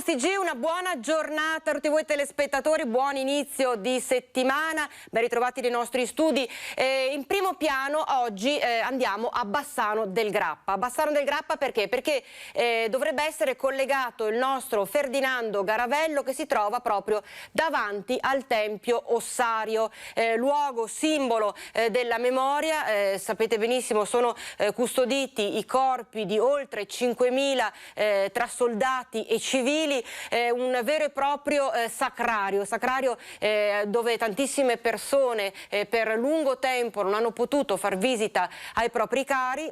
Corsi G, una buona giornata a tutti voi telespettatori, buon inizio di settimana, ben ritrovati nei nostri studi. In primo piano oggi andiamo a Bassano del Grappa. Bassano del Grappa perché? Perché dovrebbe essere collegato il nostro Ferdinando Garavello, che si trova proprio davanti al Tempio Ossario, luogo simbolo della memoria. Sapete benissimo, sono custoditi i corpi di oltre 5.000 tra soldati e civili, un vero e proprio sacrario dove tantissime persone per lungo tempo non hanno potuto far visita ai propri cari.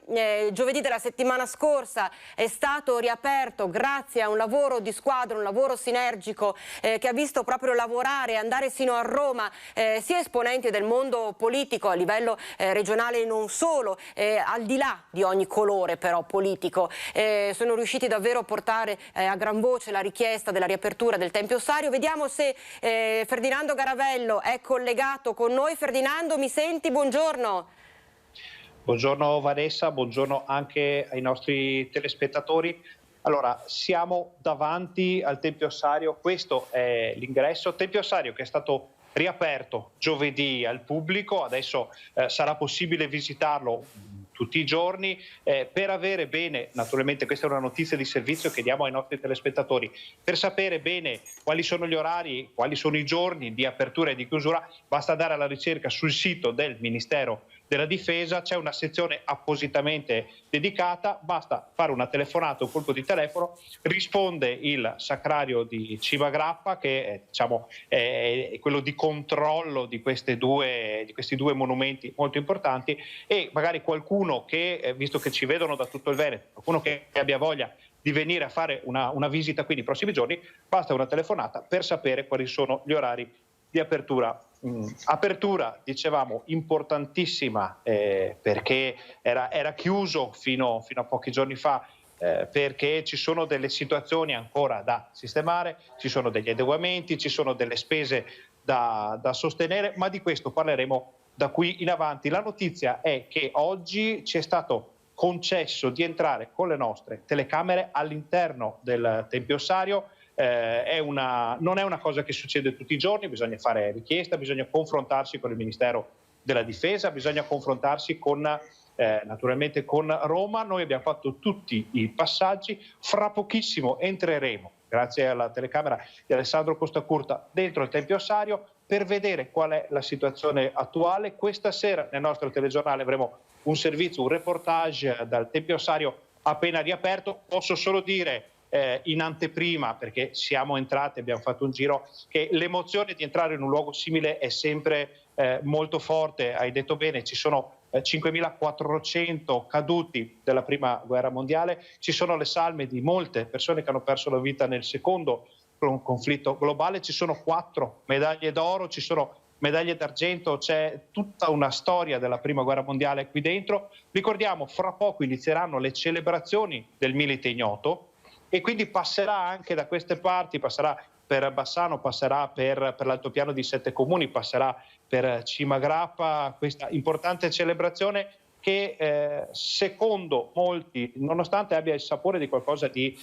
Giovedì della settimana scorsa è stato riaperto grazie a un lavoro di squadra, un lavoro sinergico che ha visto proprio lavorare e andare sino a Roma sia esponenti del mondo politico a livello regionale e non solo, al di là di ogni colore però politico. Sono riusciti davvero a portare a gran voce la richiesta della riapertura del Tempio Ossario. Vediamo se Ferdinando Garavello è collegato con noi. Ferdinando, mi senti? Buongiorno. Buongiorno Vanessa, buongiorno anche ai nostri telespettatori. Allora, siamo davanti al Tempio Ossario, questo è l'ingresso. Tempio Ossario che è stato riaperto giovedì al pubblico, adesso sarà possibile visitarlo tutti i giorni. Per avere bene, naturalmente questa è una notizia di servizio che diamo ai nostri telespettatori, per sapere bene quali sono gli orari, quali sono i giorni di apertura e di chiusura, basta andare alla ricerca sul sito del Ministero della Difesa, c'è una sezione appositamente dedicata, basta fare una telefonata, un colpo di telefono, risponde il sacrario di Cima Grappa, che è, diciamo, è quello di controllo di questi due monumenti molto importanti, e magari qualcuno che, visto che ci vedono da tutto il Veneto, qualcuno che abbia voglia di venire a fare una visita qui nei prossimi giorni, basta una telefonata per sapere quali sono gli orari di apertura. Apertura, dicevamo, importantissima perché era chiuso fino a pochi giorni fa, perché ci sono delle situazioni ancora da sistemare, ci sono degli adeguamenti, ci sono delle spese da sostenere, ma di questo parleremo da qui in avanti. La notizia è che oggi ci è stato concesso di entrare con le nostre telecamere all'interno del Tempio Ossario. Non è una cosa che succede tutti i giorni, bisogna fare richiesta, bisogna confrontarsi con il Ministero della Difesa, bisogna confrontarsi naturalmente con Roma. Noi abbiamo fatto tutti i passaggi, fra pochissimo entreremo, grazie alla telecamera di Alessandro Costacurta, dentro il Tempio Ossario per vedere qual è la situazione attuale. Questa sera nel nostro telegiornale avremo un servizio, un reportage dal Tempio Ossario appena riaperto. Posso solo dire in anteprima, perché siamo entrati, abbiamo fatto un giro, che l'emozione di entrare in un luogo simile è sempre molto forte. Hai detto bene, ci sono 5.400 caduti della prima guerra mondiale, ci sono le salme di molte persone che hanno perso la vita nel secondo conflitto globale, ci sono 4 medaglie d'oro, ci sono medaglie d'argento, c'è tutta una storia della prima guerra mondiale qui dentro. Ricordiamo, fra poco inizieranno le celebrazioni del Milite Ignoto, e quindi passerà anche da queste parti, passerà per Bassano, passerà per l'altopiano di 7 comuni, passerà per Cima Grappa, questa importante celebrazione che secondo molti, nonostante abbia il sapore di qualcosa di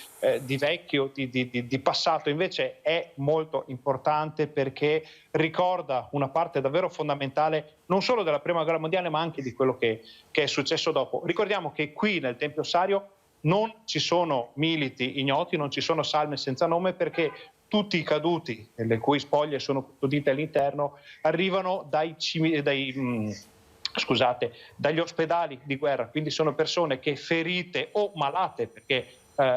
vecchio, di passato, invece è molto importante perché ricorda una parte davvero fondamentale non solo della Prima Guerra Mondiale ma anche di quello che è successo dopo. Ricordiamo che qui nel Tempio Ossario non ci sono militi ignoti, non ci sono salme senza nome, perché tutti i caduti, le cui spoglie sono custodite all'interno, arrivano dagli ospedali di guerra, quindi sono persone che ferite o malate, perché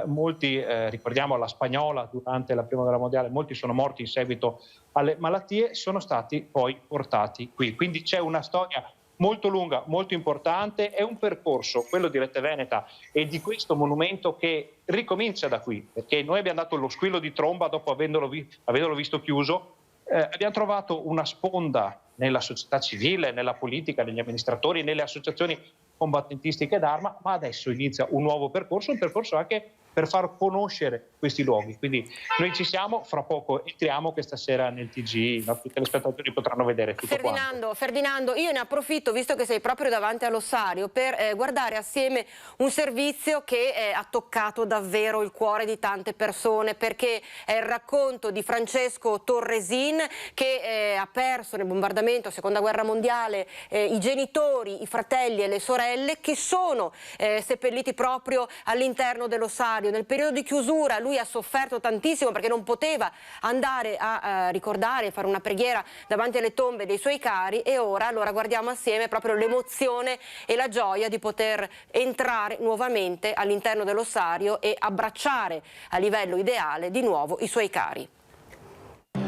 molti, ricordiamo la Spagnola durante la Prima Guerra Mondiale, molti sono morti in seguito alle malattie, sono stati poi portati qui. Quindi c'è una storia molto lunga, molto importante, è un percorso, quello di Rete Veneta e di questo monumento, che ricomincia da qui, perché noi abbiamo dato lo squillo di tromba dopo averlo visto chiuso. Abbiamo trovato una sponda nella società civile, nella politica, negli amministratori, nelle associazioni combattentistiche d'arma, ma adesso inizia un nuovo percorso, un percorso anche per far conoscere questi luoghi. Quindi noi ci siamo, fra poco entriamo questa sera nel TG, i nostri telespettatori potranno vedere tutto quanto. Ferdinando, io ne approfitto, visto che sei proprio davanti all'ossario, per guardare assieme un servizio che ha toccato davvero il cuore di tante persone, perché è il racconto di Francesco Torresin, che ha perso nel bombardamento Seconda Guerra Mondiale i genitori, i fratelli e le sorelle, che sono seppelliti proprio all'interno dell'ossario. Nel periodo di chiusura lui ha sofferto tantissimo perché non poteva andare a ricordare, fare una preghiera davanti alle tombe dei suoi cari, e ora allora guardiamo assieme proprio l'emozione e la gioia di poter entrare nuovamente all'interno dell'ossario e abbracciare a livello ideale di nuovo i suoi cari.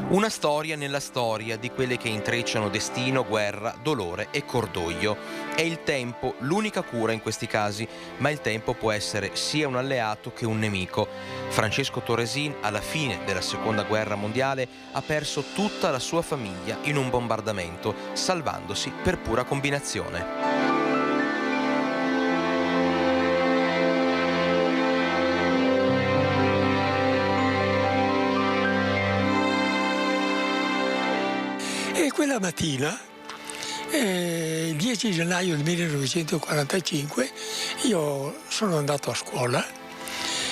Una storia nella storia di quelle che intrecciano destino, guerra, dolore e cordoglio. È il tempo l'unica cura in questi casi, ma il tempo può essere sia un alleato che un nemico. Francesco Torresin, alla fine della Seconda Guerra Mondiale, ha perso tutta la sua famiglia in un bombardamento, salvandosi per pura combinazione. E quella mattina, il 10 gennaio del 1945, io sono andato a scuola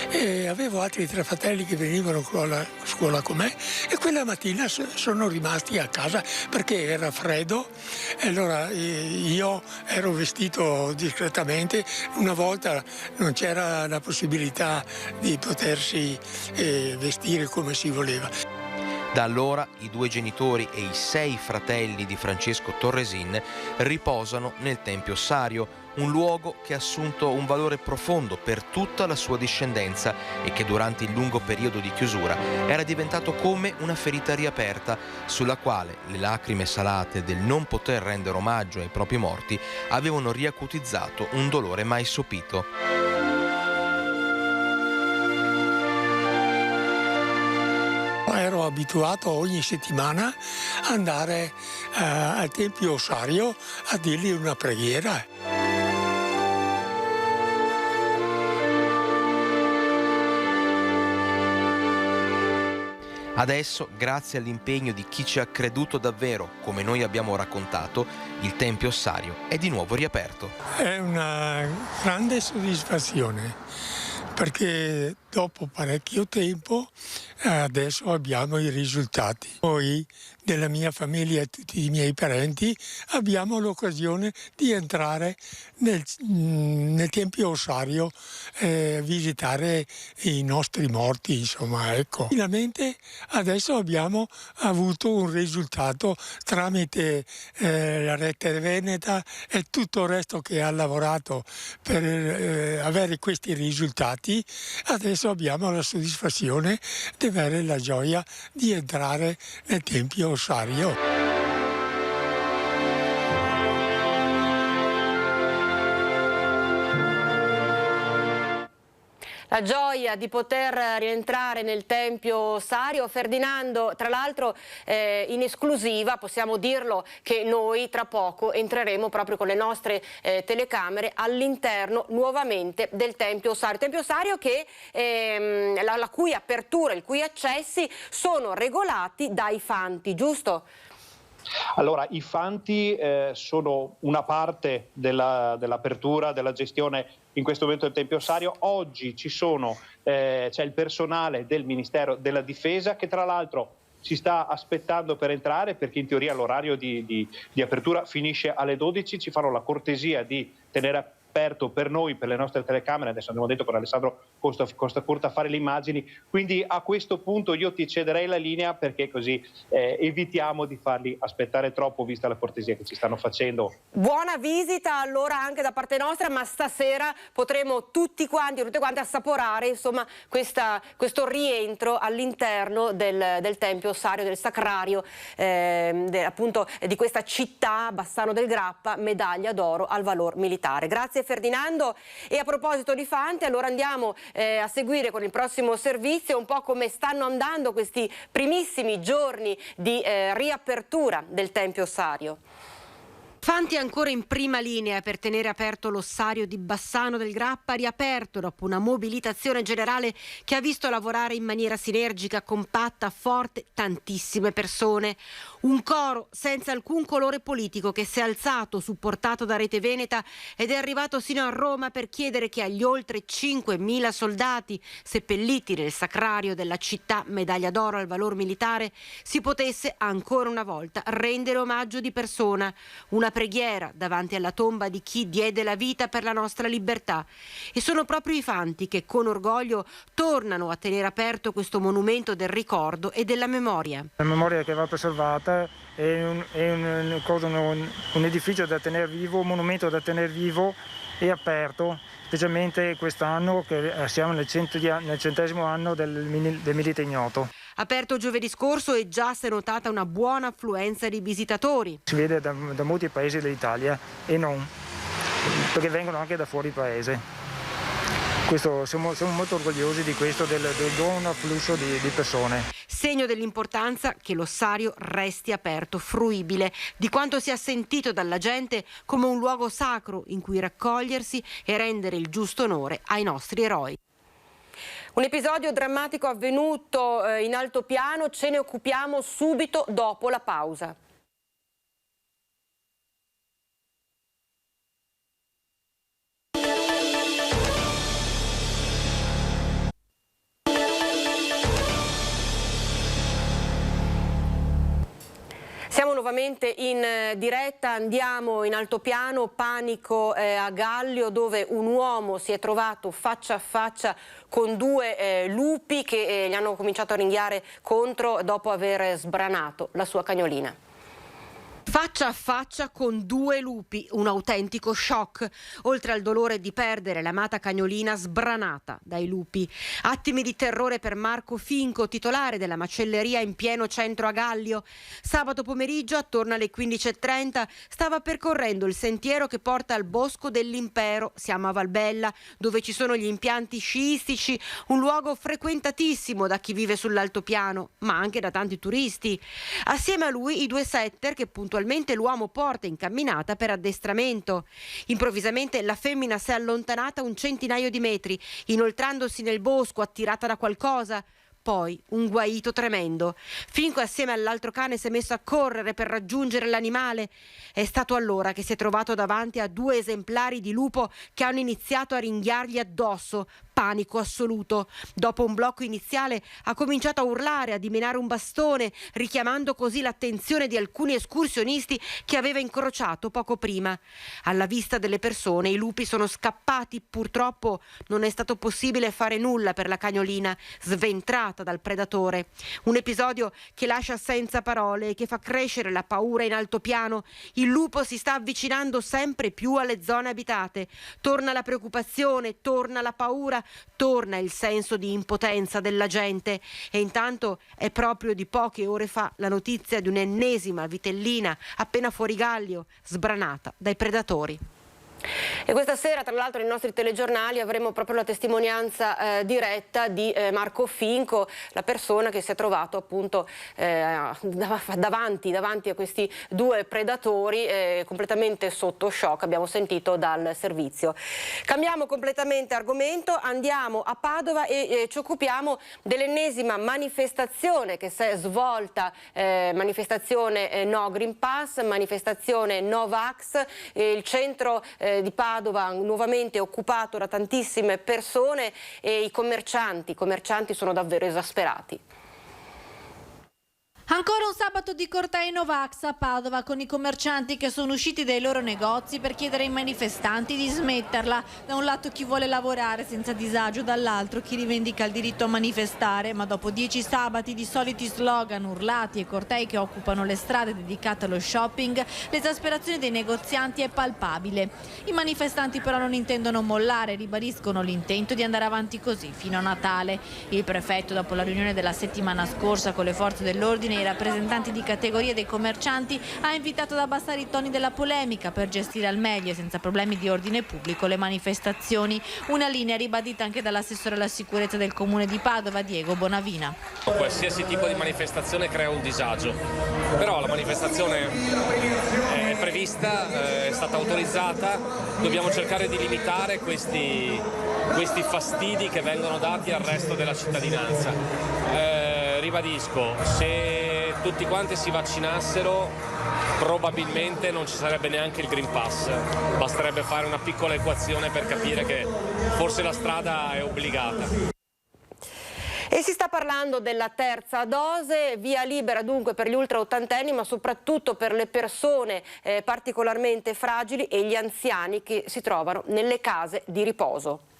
e avevo altri 3 fratelli che venivano a scuola con me, e quella mattina sono rimasti a casa perché era freddo, e allora io ero vestito discretamente. Una volta non c'era la possibilità di potersi vestire come si voleva. Da allora i 2 genitori e i 6 fratelli di Francesco Torresin riposano nel Tempio Ossario, un luogo che ha assunto un valore profondo per tutta la sua discendenza e che durante il lungo periodo di chiusura era diventato come una ferita riaperta, sulla quale le lacrime salate del non poter rendere omaggio ai propri morti avevano riacutizzato un dolore mai sopito. Ero abituato ogni settimana ad andare al Tempio Ossario a dirgli una preghiera. Adesso, grazie all'impegno di chi ci ha creduto davvero, come noi abbiamo raccontato, il Tempio Ossario è di nuovo riaperto. È una grande soddisfazione, perché dopo parecchio tempo adesso abbiamo i risultati. Noi della mia famiglia e tutti i miei parenti abbiamo l'occasione di entrare nel Tempio Ossario e visitare i nostri morti, insomma, ecco. Finalmente adesso abbiamo avuto un risultato tramite la Rete Veneta e tutto il resto che ha lavorato per avere questi risultati. Adesso abbiamo la soddisfazione di avere la gioia di entrare nel Tempio Ossario. La gioia di poter rientrare nel Tempio Ossario. Ferdinando, tra l'altro in esclusiva possiamo dirlo che noi tra poco entreremo proprio con le nostre telecamere all'interno nuovamente del Tempio Ossario. Tempio Ossario che la cui apertura, i cui accessi sono regolati dai fanti, giusto? Allora, i fanti sono una parte dell'apertura, della gestione in questo momento del Tempio Ossario. Oggi c'è il personale del Ministero della Difesa che tra l'altro si sta aspettando per entrare, perché in teoria l'orario di apertura finisce alle 12, ci fanno la cortesia di tenere aperto per noi, per le nostre telecamere. Adesso abbiamo detto con Alessandro Costa Curta a fare le immagini, quindi a questo punto io ti cederei la linea, perché così evitiamo di farli aspettare troppo, vista la cortesia che ci stanno facendo. Buona visita allora anche da parte nostra, ma stasera potremo tutte quante assaporare insomma questo rientro all'interno del Tempio Ossario, del Sacrario, appunto di questa città, Bassano del Grappa, medaglia d'oro al valor militare. Grazie Ferdinando. E a proposito di fanti, allora andiamo a seguire con il prossimo servizio un po' come stanno andando questi primissimi giorni di riapertura del Tempio Ossario. Fanti ancora in prima linea per tenere aperto l'ossario di Bassano del Grappa, riaperto dopo una mobilitazione generale che ha visto lavorare in maniera sinergica, compatta, forte tantissime persone. Un coro senza alcun colore politico che si è alzato, supportato da Rete Veneta, ed è arrivato sino a Roma per chiedere che agli oltre 5.000 soldati seppelliti nel sacrario della città medaglia d'oro al valor militare si potesse ancora una volta rendere omaggio di persona, una preghiera davanti alla tomba di chi diede la vita per la nostra libertà. E sono proprio i fanti che con orgoglio tornano a tenere aperto questo monumento del ricordo e della memoria. La memoria che va preservata è un edificio da tenere vivo, un monumento da tenere vivo e aperto, specialmente quest'anno che siamo nel 100° anno del Milite Ignoto. Aperto giovedì scorso e già si è notata una buona affluenza di visitatori. Si vede da molti paesi dell'Italia e non, perché vengono anche da fuori paese. Siamo molto orgogliosi di questo, del buon afflusso di persone. Segno dell'importanza che l'ossario resti aperto, fruibile, di quanto sia sentito dalla gente come un luogo sacro in cui raccogliersi e rendere il giusto onore ai nostri eroi. Un episodio drammatico avvenuto in altopiano, ce ne occupiamo subito dopo la pausa. Siamo nuovamente in diretta, andiamo in altopiano, panico a Gallio, dove un uomo si è trovato faccia a faccia con due lupi che gli hanno cominciato a ringhiare contro dopo aver sbranato la sua cagnolina. Faccia a faccia con due lupi, un autentico shock, oltre al dolore di perdere l'amata cagnolina sbranata dai lupi. Attimi di terrore per Marco Finco, titolare della macelleria in pieno centro a Gallio. Sabato pomeriggio, attorno alle 15:30, stava percorrendo il sentiero che porta al Bosco dell'Impero, siamo a Valbella, dove ci sono gli impianti sciistici, un luogo frequentatissimo da chi vive sull'altopiano, ma anche da tanti turisti. Assieme a lui i due setter che puntualmente l'uomo porta in camminata per addestramento. Improvvisamente la femmina si è allontanata un centinaio di metri, inoltrandosi nel bosco attirata da qualcosa. Poi un guaito tremendo. Finco assieme all'altro cane si è messo a correre per raggiungere l'animale. È stato allora che si è trovato davanti a due esemplari di lupo che hanno iniziato a ringhiargli addosso. Panico assoluto. Dopo un blocco iniziale ha cominciato a urlare, a dimenare un bastone, richiamando così l'attenzione di alcuni escursionisti che aveva incrociato poco prima. Alla vista delle persone i lupi sono scappati. Purtroppo non è stato possibile fare nulla per la cagnolina, sventrata dal predatore. Un episodio che lascia senza parole e che fa crescere la paura in altopiano. Il lupo si sta avvicinando sempre più alle zone abitate. Torna la preoccupazione, torna la paura, torna il senso di impotenza della gente. E intanto è proprio di poche ore fa la notizia di un'ennesima vitellina appena fuori Gallio, sbranata dai predatori. E questa sera, tra l'altro, nei nostri telegiornali avremo proprio la testimonianza diretta di Marco Finco, la persona che si è trovato appunto davanti a questi due predatori completamente sotto shock, abbiamo sentito dal servizio. Cambiamo completamente argomento, andiamo a Padova e ci occupiamo dell'ennesima manifestazione che si è svolta, manifestazione No Green Pass, manifestazione No Vax, il centro di Padova nuovamente occupato da tantissime persone e i commercianti sono davvero esasperati. Ancora un sabato di cortei Novax a Padova, con i commercianti che sono usciti dai loro negozi per chiedere ai manifestanti di smetterla. Da un lato chi vuole lavorare senza disagio, dall'altro chi rivendica il diritto a manifestare. Ma dopo 10 sabati di soliti slogan, urlati e cortei che occupano le strade dedicate allo shopping, l'esasperazione dei negozianti è palpabile. I manifestanti però non intendono mollare, ribadiscono l'intento di andare avanti così fino a Natale. Il prefetto, dopo la riunione della settimana scorsa con le forze dell'ordine, i rappresentanti di categorie dei commercianti, ha invitato ad abbassare i toni della polemica per gestire al meglio e senza problemi di ordine pubblico le manifestazioni. Una linea ribadita anche dall'assessore alla sicurezza del comune di Padova, Diego Bonavina. Qualsiasi tipo di manifestazione crea un disagio, però la manifestazione è prevista, è stata autorizzata, dobbiamo cercare di limitare questi fastidi che vengono dati al resto della cittadinanza. Ribadisco, se tutti quanti si vaccinassero probabilmente non ci sarebbe neanche il Green Pass, basterebbe fare una piccola equazione per capire che forse la strada è obbligata. E si sta parlando della terza dose, via libera dunque per gli ultra ottantenni, ma soprattutto per le persone particolarmente fragili e gli anziani che si trovano nelle case di riposo.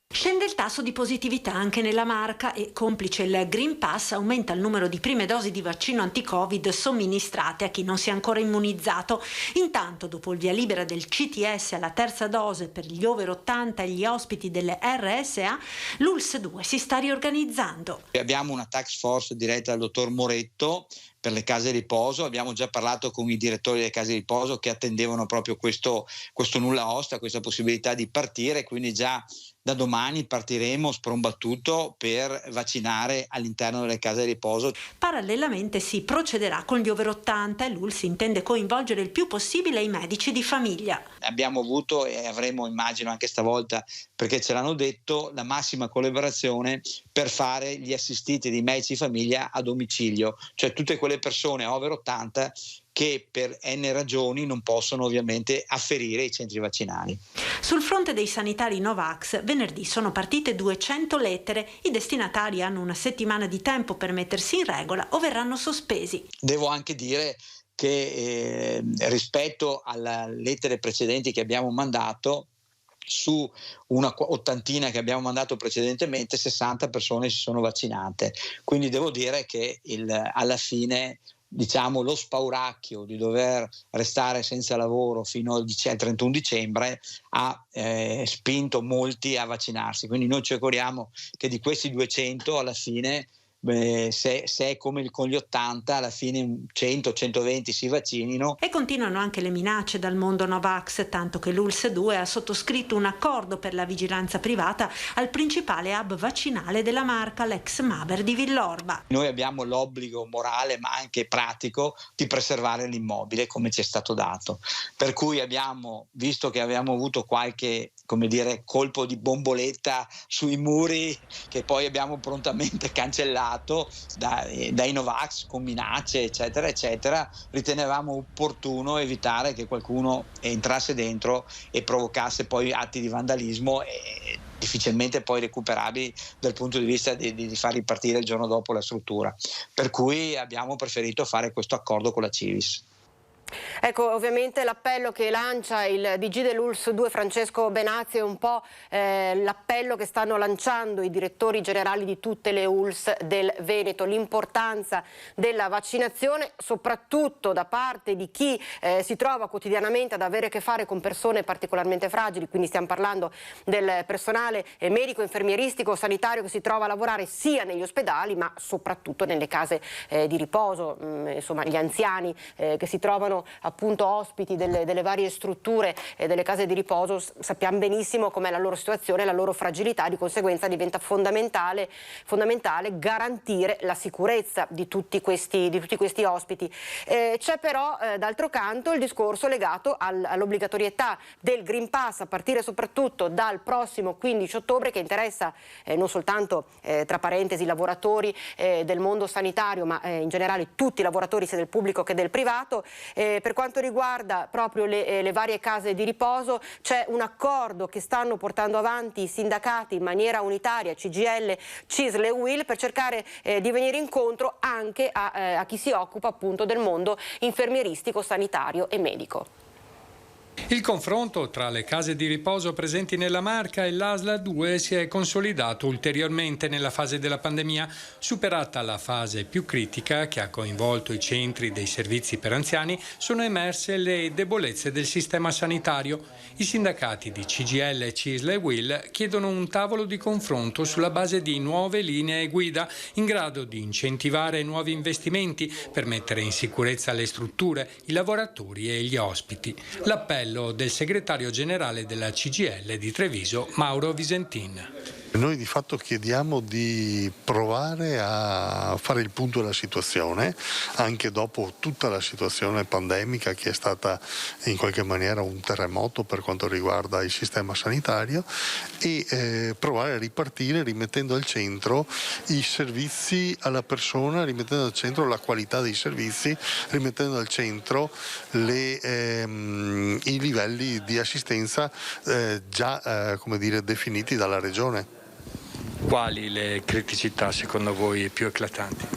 Scende il tasso di positività anche nella Marca e, complice il Green Pass, aumenta il numero di prime dosi di vaccino anti-Covid somministrate a chi non si è ancora immunizzato. Intanto, dopo il via libera del CTS alla terza dose per gli over 80 e gli ospiti delle RSA, l'ULSS 2 si sta riorganizzando. Abbiamo una task force diretta dal dottor Moretto per le case di riposo, abbiamo già parlato con i direttori delle case di riposo che attendevano proprio questo nulla osta, questa possibilità di partire, quindi già da domani partiremo sprombattuto per vaccinare all'interno delle case di riposo. Parallelamente si procederà con gli over 80 e l'ULSS intende coinvolgere il più possibile i medici di famiglia. Abbiamo avuto e avremo, immagino anche stavolta, perché ce l'hanno detto, la massima collaborazione per fare gli assistiti di medici di famiglia a domicilio, cioè tutte quelle persone over 80 che per N ragioni non possono ovviamente afferire i centri vaccinali. Sul fronte dei sanitari Novax, venerdì sono partite 200 lettere. I destinatari hanno una settimana di tempo per mettersi in regola o verranno sospesi. Devo anche dire che rispetto alle lettere precedenti che abbiamo mandato, su una ottantina che abbiamo mandato precedentemente, 60 persone si sono vaccinate. Quindi devo dire che alla fine, diciamo, lo spauracchio di dover restare senza lavoro fino al 31 dicembre ha spinto molti a vaccinarsi. Quindi noi ci auguriamo che di questi 200 alla fine, se è come con gli 80, alla fine 100-120 si vaccinino. E continuano anche le minacce dal mondo Novax, tanto che l'ULSS 2 ha sottoscritto un accordo per la vigilanza privata al principale hub vaccinale della Marca, l'ex Maber di Villorba. Noi abbiamo l'obbligo morale ma anche pratico di preservare l'immobile come ci è stato dato, per cui abbiamo, visto che abbiamo avuto qualche, come dire, colpo di bomboletta sui muri che poi abbiamo prontamente cancellato dai Novax con minacce eccetera eccetera, ritenevamo opportuno evitare che qualcuno entrasse dentro e provocasse poi atti di vandalismo e difficilmente poi recuperabili dal punto di vista di far ripartire il giorno dopo la struttura, per cui abbiamo preferito fare questo accordo con la Civis. Ecco, ovviamente l'appello che lancia il DG dell'ULSS 2 Francesco Benazzi è un po' l'appello che stanno lanciando i direttori generali di tutte le ULSS del Veneto, l'importanza della vaccinazione soprattutto da parte di chi si trova quotidianamente ad avere a che fare con persone particolarmente fragili, quindi stiamo parlando del personale medico, infermieristico, sanitario che si trova a lavorare sia negli ospedali ma soprattutto nelle case di riposo, insomma gli anziani che si trovano appunto ospiti delle varie strutture delle case di riposo. Sappiamo benissimo com'è la loro situazione, la loro fragilità, di conseguenza diventa fondamentale garantire la sicurezza di tutti questi ospiti. C'è però d'altro canto il discorso legato all'obbligatorietà del Green Pass a partire soprattutto dal prossimo 15 ottobre che interessa non soltanto tra parentesi i lavoratori del mondo sanitario ma in generale tutti i lavoratori sia del pubblico che del privato. Per quanto riguarda proprio le varie case di riposo c'è un accordo che stanno portando avanti i sindacati in maniera unitaria, CGIL, CISL e UIL, per cercare di venire incontro anche a chi si occupa appunto del mondo infermieristico, sanitario e medico. Il confronto tra le case di riposo presenti nella Marca e l'ASL 2 si è consolidato ulteriormente nella fase della pandemia, superata la fase più critica che ha coinvolto i centri dei servizi per anziani. Sono emerse le debolezze del sistema sanitario. I sindacati di CGIL, CISL e UIL chiedono un tavolo di confronto sulla base di nuove linee guida in grado di incentivare nuovi investimenti per mettere in sicurezza le strutture, i lavoratori e gli ospiti. L'appello del segretario generale della CGIL di Treviso, Mauro Visentin. Noi di fatto chiediamo di provare a fare il punto della situazione, anche dopo tutta la situazione pandemica che è stata in qualche maniera un terremoto per quanto riguarda il sistema sanitario, e provare a ripartire rimettendo al centro i servizi alla persona, rimettendo al centro la qualità dei servizi, rimettendo al centro i livelli di assistenza già definiti dalla Regione. Quali le criticità secondo voi più eclatanti?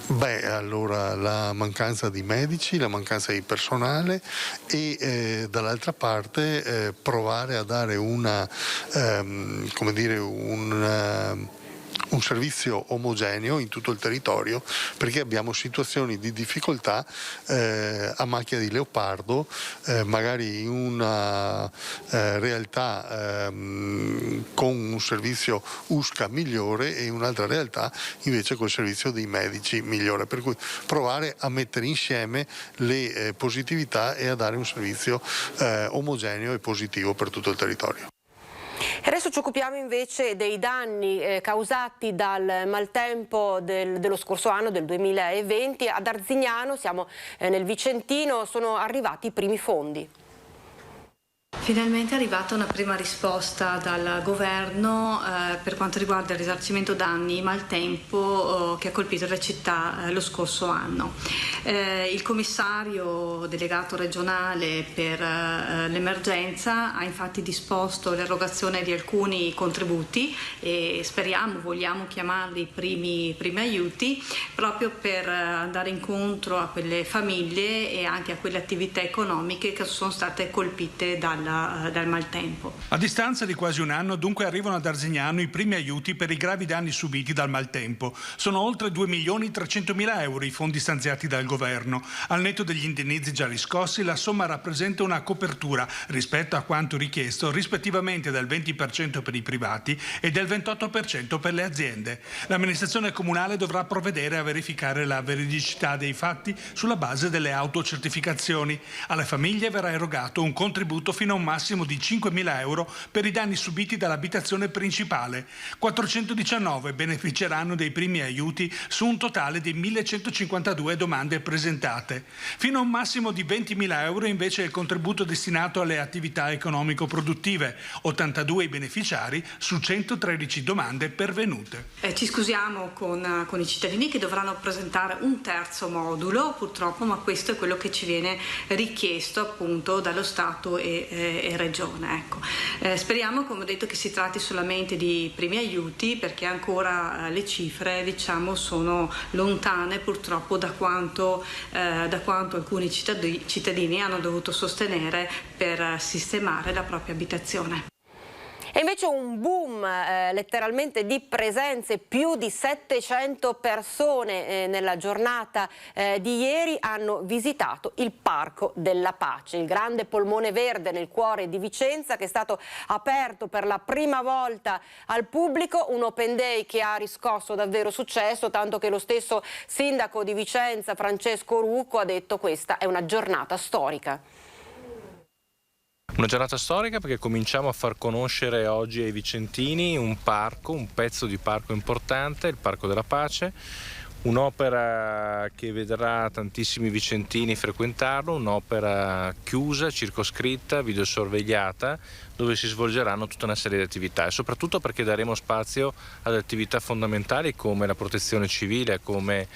Allora la mancanza di medici, la mancanza di personale e dall'altra parte provare a dare un servizio omogeneo in tutto il territorio, perché abbiamo situazioni di difficoltà a macchia di leopardo, magari in una realtà con un servizio USCA migliore e in un'altra realtà invece col servizio dei medici migliore, per cui provare a mettere insieme le positività e a dare un servizio omogeneo e positivo per tutto il territorio. Adesso ci occupiamo invece dei danni causati dal maltempo dello scorso anno, del 2020. Ad Arzignano, siamo nel Vicentino, sono arrivati i primi fondi. Finalmente è arrivata una prima risposta dal governo per quanto riguarda il risarcimento danni maltempo che ha colpito la città lo scorso anno. Il commissario delegato regionale per l'emergenza ha infatti disposto l'erogazione di alcuni contributi e vogliamo chiamarli primi aiuti, proprio per andare incontro a quelle famiglie e anche a quelle attività economiche che sono state colpite dal maltempo. A distanza di quasi un anno dunque arrivano ad Arzignano i primi aiuti per i gravi danni subiti dal maltempo. Sono oltre 2.300.000 euro i fondi stanziati dal governo. Al netto degli indennizzi già riscossi, la somma rappresenta una copertura rispetto a quanto richiesto, rispettivamente del 20% per i privati e del 28% per le aziende. L'amministrazione comunale dovrà provvedere a verificare la veridicità dei fatti sulla base delle autocertificazioni. Alle famiglie verrà erogato un contributo fino a un massimo di 5.000 euro per i danni subiti dall'abitazione principale. 419 beneficeranno dei primi aiuti su un totale di 1.152 domande presentate. Fino a un massimo di 20.000 euro invece il contributo destinato alle attività economico-produttive. 82 i beneficiari su 113 domande pervenute. Ci scusiamo con i cittadini che dovranno presentare un terzo modulo, purtroppo, ma questo è quello che ci viene richiesto appunto dallo Stato e Regione. Ecco. Speriamo, come ho detto, che si tratti solamente di primi aiuti, perché ancora le cifre sono lontane purtroppo da quanto alcuni cittadini hanno dovuto sostenere per sistemare la propria abitazione. E invece un boom letteralmente di presenze, più di 700 persone nella giornata di ieri hanno visitato il Parco della Pace, il grande polmone verde nel cuore di Vicenza, che è stato aperto per la prima volta al pubblico, un open day che ha riscosso davvero successo, tanto che lo stesso sindaco di Vicenza, Francesco Rucco, ha detto: questa è una giornata storica. Una giornata storica perché cominciamo a far conoscere oggi ai vicentini un pezzo di parco importante, il Parco della Pace, un'opera che vedrà tantissimi vicentini frequentarlo, un'opera chiusa, circoscritta, videosorvegliata, dove si svolgeranno tutta una serie di attività, e soprattutto perché daremo spazio ad attività fondamentali come la protezione civile, come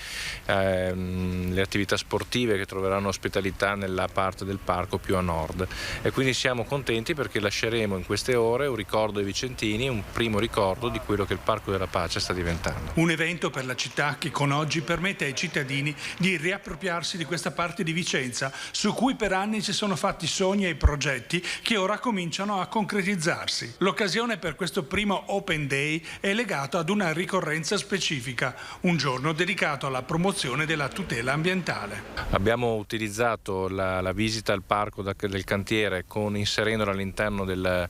le attività sportive che troveranno ospitalità nella parte del parco più a nord. E quindi siamo contenti perché lasceremo in queste ore un ricordo ai vicentini, un primo ricordo di quello che il Parco della Pace sta diventando. Un evento per la città che con oggi permette ai cittadini di riappropriarsi di questa parte di Vicenza su cui per anni si sono fatti sogni e progetti che ora cominciano a concretizzarsi. L'occasione per questo primo Open Day è legato ad una ricorrenza specifica, un giorno dedicato alla promozione della tutela ambientale. Abbiamo utilizzato la visita al parco del cantiere inserendola all'interno del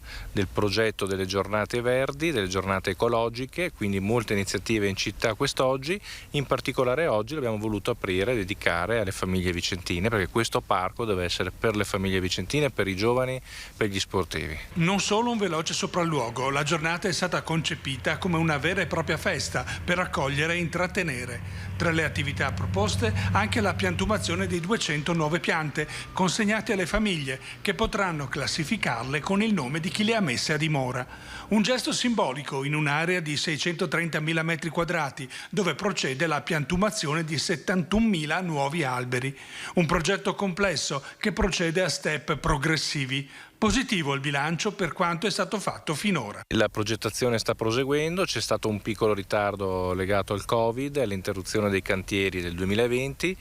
progetto delle giornate verdi, delle giornate ecologiche, quindi molte iniziative in città quest'oggi. In particolare oggi l'abbiamo voluto aprire e dedicare alle famiglie vicentine, perché questo parco deve essere per le famiglie vicentine, per i giovani, per gli sportivi. Non solo un veloce sopralluogo, la giornata è stata concepita come una vera e propria festa per accogliere e intrattenere. Tra le attività proposte anche la piantumazione di 200 nuove piante consegnate alle famiglie che potranno classificarle con il nome di chi le ha messe a dimora. Un gesto simbolico in un'area di 630.000 metri quadrati dove procede la piantumazione di 71.000 nuovi alberi. Un progetto complesso che procede a step progressivi. Positivo il bilancio per quanto è stato fatto finora. La progettazione sta proseguendo, c'è stato un piccolo ritardo legato al Covid, all'interruzione dei cantieri del 2020,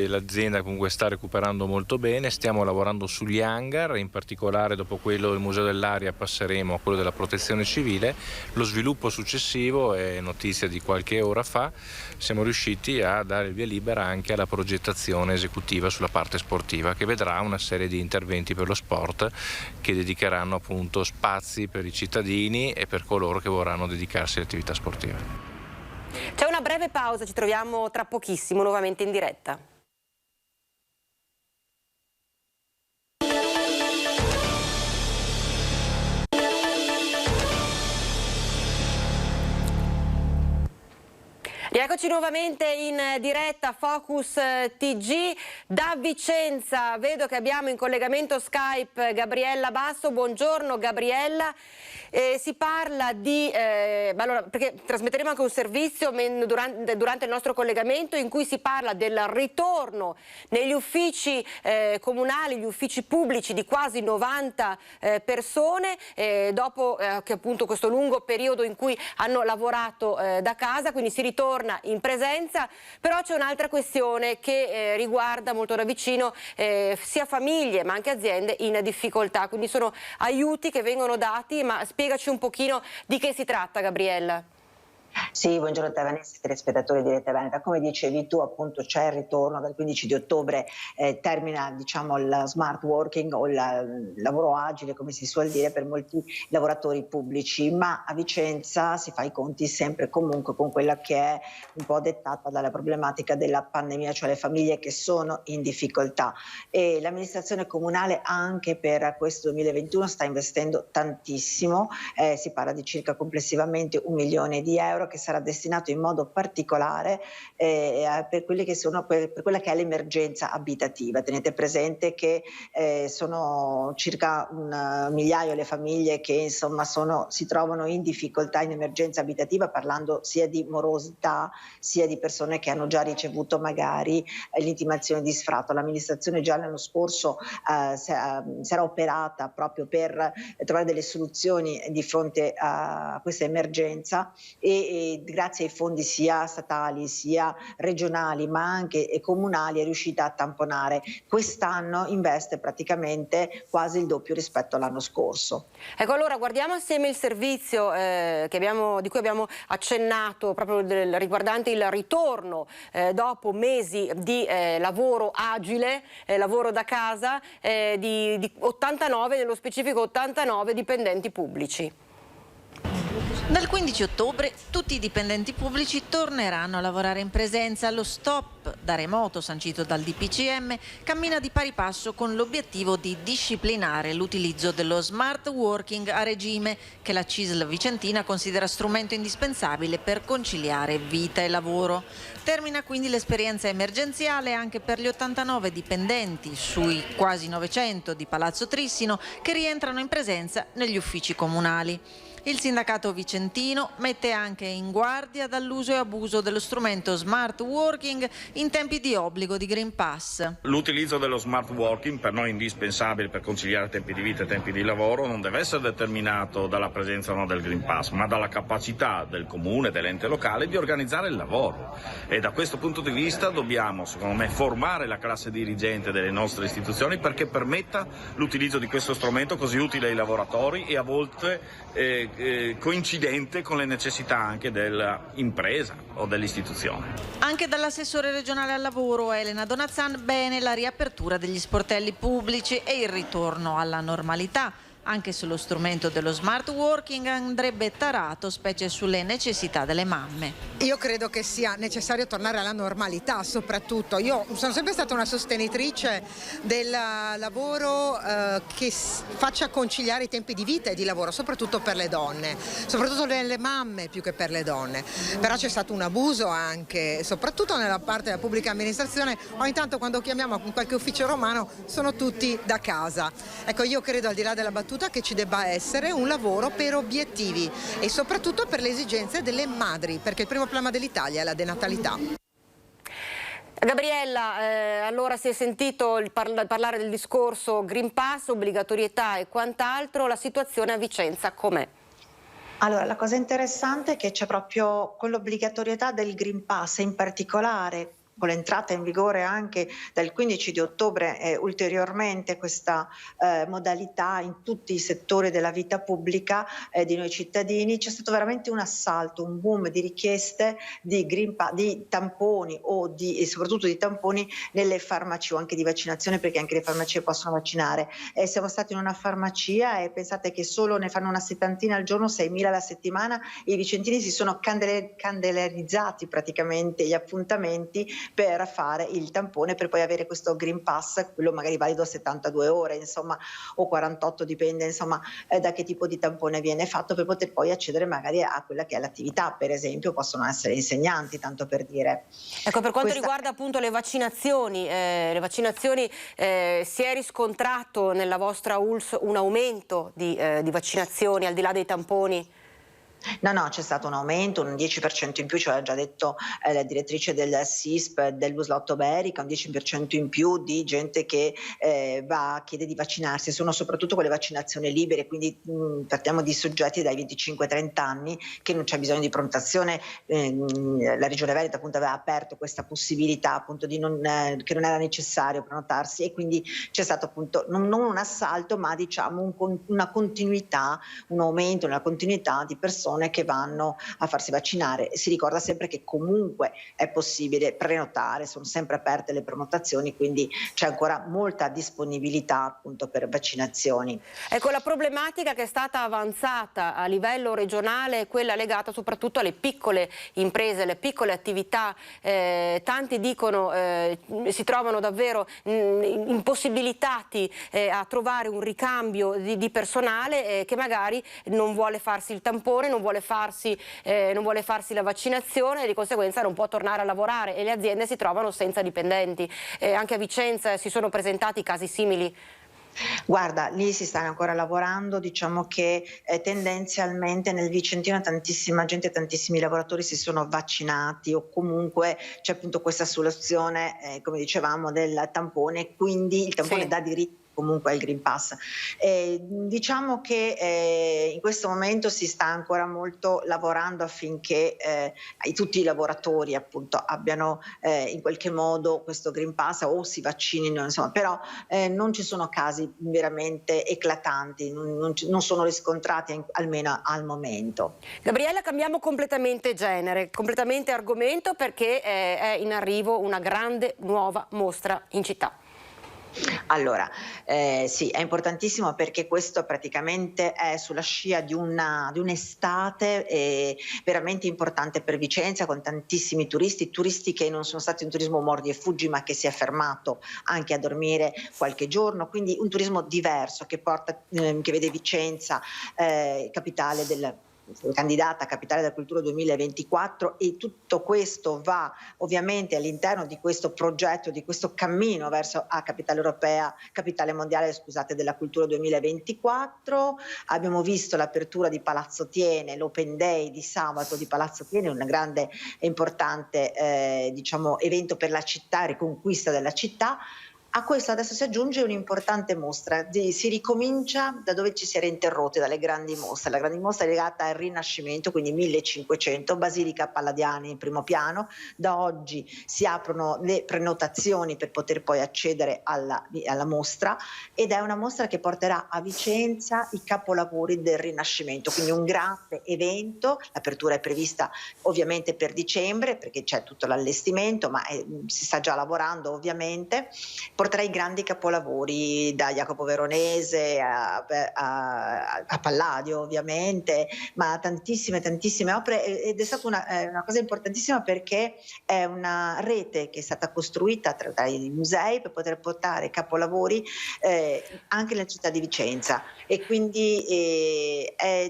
l'azienda comunque sta recuperando molto bene, stiamo lavorando sugli hangar, in particolare dopo quello del Museo dell'Aria passeremo a quello della Protezione Civile. Lo sviluppo successivo è notizia di qualche ora fa, siamo riusciti a dare il via libera anche alla progettazione esecutiva sulla parte sportiva, che vedrà una serie di interventi per lo sport che dedicheranno appunto spazi per i cittadini e per coloro che vorranno dedicarsi alle attività sportive. C'è una breve pausa, ci troviamo tra pochissimo nuovamente in diretta. Rieccoci nuovamente in diretta Focus TG da Vicenza. Vedo che abbiamo in collegamento Skype Gabriella Basso. Buongiorno Gabriella. Si parla di, allora, perché trasmetteremo anche un servizio durante il nostro collegamento in cui si parla del ritorno negli uffici comunali, gli uffici pubblici di quasi 90 persone dopo che appunto questo lungo periodo in cui hanno lavorato da casa, quindi si ritorna in presenza. Però c'è un'altra questione che riguarda molto da vicino sia famiglie ma anche aziende in difficoltà, quindi sono aiuti che vengono dati, ma spiegaci un pochino di che si tratta, Gabriella. Sì, buongiorno a te Vanessa, telespettatori di Rete Veneta. Come dicevi tu, appunto c'è il ritorno dal 15 di ottobre, termina diciamo il smart working o il lavoro agile, come si suol dire, per molti lavoratori pubblici, ma a Vicenza si fa i conti sempre comunque con quella che è un po' dettata dalla problematica della pandemia, cioè le famiglie che sono in difficoltà, e l'amministrazione comunale anche per questo 2021 sta investendo tantissimo, si parla di circa complessivamente 1 milione di euro che sarà destinato in modo particolare per quelle che sono per quella che è l'emergenza abitativa. Tenete presente che sono circa 1 migliaio le famiglie che insomma si trovano in difficoltà in emergenza abitativa, parlando sia di morosità sia di persone che hanno già ricevuto magari l'intimazione di sfratto. L'amministrazione già l'anno scorso si era operata proprio per trovare delle soluzioni di fronte a questa emergenza e grazie ai fondi sia statali sia regionali ma anche comunali è riuscita a tamponare. Quest'anno investe praticamente quasi il doppio rispetto all'anno scorso. Ecco, allora guardiamo assieme il servizio di cui abbiamo accennato, proprio riguardante il ritorno dopo mesi di lavoro agile, lavoro da casa, di 89, nello specifico 89 dipendenti pubblici. Dal 15 ottobre tutti i dipendenti pubblici torneranno a lavorare in presenza. Lo stop da remoto sancito dal DPCM cammina di pari passo con l'obiettivo di disciplinare l'utilizzo dello smart working a regime, che la CISL vicentina considera strumento indispensabile per conciliare vita e lavoro. Termina quindi l'esperienza emergenziale anche per gli 89 dipendenti sui quasi 900 di Palazzo Trissino che rientrano in presenza negli uffici comunali. Il sindacato vicentino mette anche in guardia dall'uso e abuso dello strumento smart working in tempi di obbligo di Green Pass. L'utilizzo dello smart working, per noi indispensabile per conciliare tempi di vita e tempi di lavoro, non deve essere determinato dalla presenza o no del Green Pass, ma dalla capacità del comune, dell'ente locale di organizzare il lavoro. E da questo punto di vista dobbiamo, secondo me, formare la classe dirigente delle nostre istituzioni perché permetta l'utilizzo di questo strumento così utile ai lavoratori e a volte coincidente con le necessità anche dell'impresa o dell'istituzione. Anche dall'assessore regionale al lavoro Elena Donazzan bene la riapertura degli sportelli pubblici e il ritorno alla normalità. Anche se lo strumento dello smart working andrebbe tarato, specie sulle necessità delle mamme. Io credo che sia necessario tornare alla normalità, soprattutto. Io sono sempre stata una sostenitrice del lavoro che faccia conciliare i tempi di vita e di lavoro, soprattutto per le donne, soprattutto le mamme più che per le donne. Però c'è stato un abuso anche, soprattutto nella parte della pubblica amministrazione. Ogni tanto quando chiamiamo in qualche ufficio romano sono tutti da casa. Ecco, io credo, al di là della battuta, che ci debba essere un lavoro per obiettivi e soprattutto per le esigenze delle madri, perché il primo problema dell'Italia è la denatalità. Gabriella, allora si è sentito parlare del discorso Green Pass, obbligatorietà e quant'altro. La situazione a Vicenza com'è? Allora, la cosa interessante è che c'è proprio con l'obbligatorietà del Green Pass, in particolare con l'entrata in vigore anche dal 15 di ottobre ulteriormente questa modalità in tutti i settori della vita pubblica di noi cittadini, c'è stato veramente un assalto, un boom di richieste di Green Pass, di tamponi e soprattutto di tamponi nelle farmacie o anche di vaccinazione, perché anche le farmacie possono vaccinare. Siamo stati in una farmacia e pensate che solo ne fanno una settantina al giorno, 6.000 alla settimana. I vicentini si sono candelizzati praticamente gli appuntamenti per fare il tampone, per poi avere questo Green Pass, quello magari valido a 72 ore, insomma, o 48, dipende insomma da che tipo di tampone viene fatto, per poter poi accedere magari a quella che è l'attività. Per esempio possono essere insegnanti, tanto per dire. Ecco, per quanto riguarda appunto le vaccinazioni si è riscontrato nella vostra ULSS un aumento di vaccinazioni al di là dei tamponi? No, c'è stato un aumento, un 10% in più, ce l'ha già detto la direttrice del SISP, del Buslotto Berica, un 10% in più di gente che chiede di vaccinarsi. Sono soprattutto quelle vaccinazioni libere, quindi partiamo di soggetti dai 25 ai 30 anni che non c'è bisogno di prenotazione. La Regione Veneto appunto aveva aperto questa possibilità appunto che non era necessario prenotarsi, e quindi c'è stato appunto non un assalto, ma diciamo una continuità, un aumento nella continuità di persone che vanno a farsi vaccinare. Si ricorda sempre che comunque è possibile prenotare, sono sempre aperte le prenotazioni, quindi c'è ancora molta disponibilità appunto per vaccinazioni. Ecco, la problematica che è stata avanzata a livello regionale è quella legata soprattutto alle piccole imprese, alle piccole attività. Tanti dicono si trovano davvero impossibilitati a trovare un ricambio di personale che magari non vuole farsi il tampone, non vuole farsi la vaccinazione e di conseguenza non può tornare a lavorare, e le aziende si trovano senza dipendenti. Anche a Vicenza si sono presentati casi simili. Guarda, lì si sta ancora lavorando, diciamo che tendenzialmente nel Vicentino tantissima gente, tantissimi lavoratori si sono vaccinati, o comunque c'è appunto questa soluzione, come dicevamo, del tampone, quindi il tampone dà diritto comunque al Green Pass. Diciamo che in questo momento si sta ancora molto lavorando affinché tutti i lavoratori appunto abbiano in qualche modo questo Green Pass o si vaccinino, insomma, però non ci sono casi veramente eclatanti, non sono riscontrati almeno al momento. Gabriella, cambiamo completamente genere, completamente argomento, perché è in arrivo una grande nuova mostra in città. Allora, sì, è importantissimo perché questo praticamente è sulla scia di un'estate veramente importante per Vicenza, con tantissimi turisti che non sono stati un turismo mordi e fuggi, ma che si è fermato anche a dormire qualche giorno, quindi un turismo diverso che vede Vicenza capitale candidata a Capitale della Cultura 2024, e tutto questo va ovviamente all'interno di questo progetto, di questo cammino verso a Capitale Europea, Capitale Mondiale, scusate, della Cultura 2024. Abbiamo visto l'apertura di Palazzo Thiene, l'Open Day di sabato di Palazzo Thiene, un grande e importante evento per la città, riconquista della città. A questo adesso si aggiunge un'importante mostra, si ricomincia da dove ci si era interrotti, dalle grandi mostre. La grande mostra è legata al Rinascimento, quindi 1500, Basilica Palladiani in primo piano. Da oggi si aprono le prenotazioni per poter poi accedere alla mostra, ed è una mostra che porterà a Vicenza i capolavori del Rinascimento, quindi un grande evento. L'apertura è prevista ovviamente per dicembre, perché c'è tutto l'allestimento, ma si sta già lavorando ovviamente. Porterà i grandi capolavori, da Jacopo Veronese a Palladio ovviamente, ma tantissime opere, ed è stata una cosa importantissima, perché è una rete che è stata costruita tra i musei per poter portare capolavori anche nella città di Vicenza, e quindi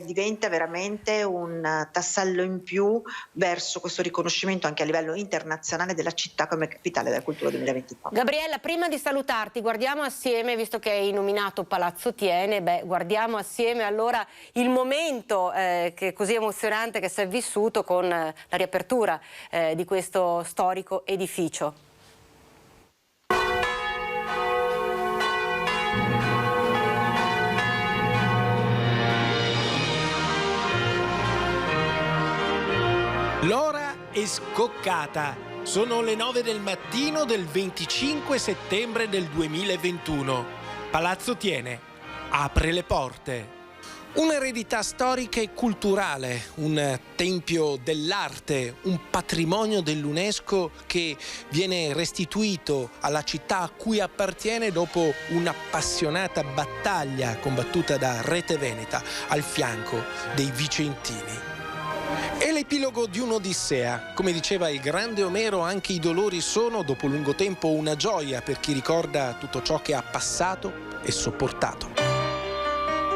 diventa veramente un tassello in più verso questo riconoscimento anche a livello internazionale della città come Capitale della Cultura 2024. Gabriella, prima di salutarti, guardiamo assieme, visto che hai nominato Palazzo Thiene, guardiamo assieme allora il momento che è così emozionante che si è vissuto con la riapertura di questo storico edificio. L'ora è scoccata. Sono le 9 del mattino del 25 settembre del 2021. Palazzo Thiene apre le porte. Un'eredità storica e culturale, un tempio dell'arte, un patrimonio dell'UNESCO che viene restituito alla città a cui appartiene dopo un'appassionata battaglia combattuta da Rete Veneta al fianco dei vicentini. È l'epilogo di un'odissea. Come diceva il grande Omero, anche i dolori sono, dopo lungo tempo, una gioia per chi ricorda tutto ciò che ha passato e sopportato.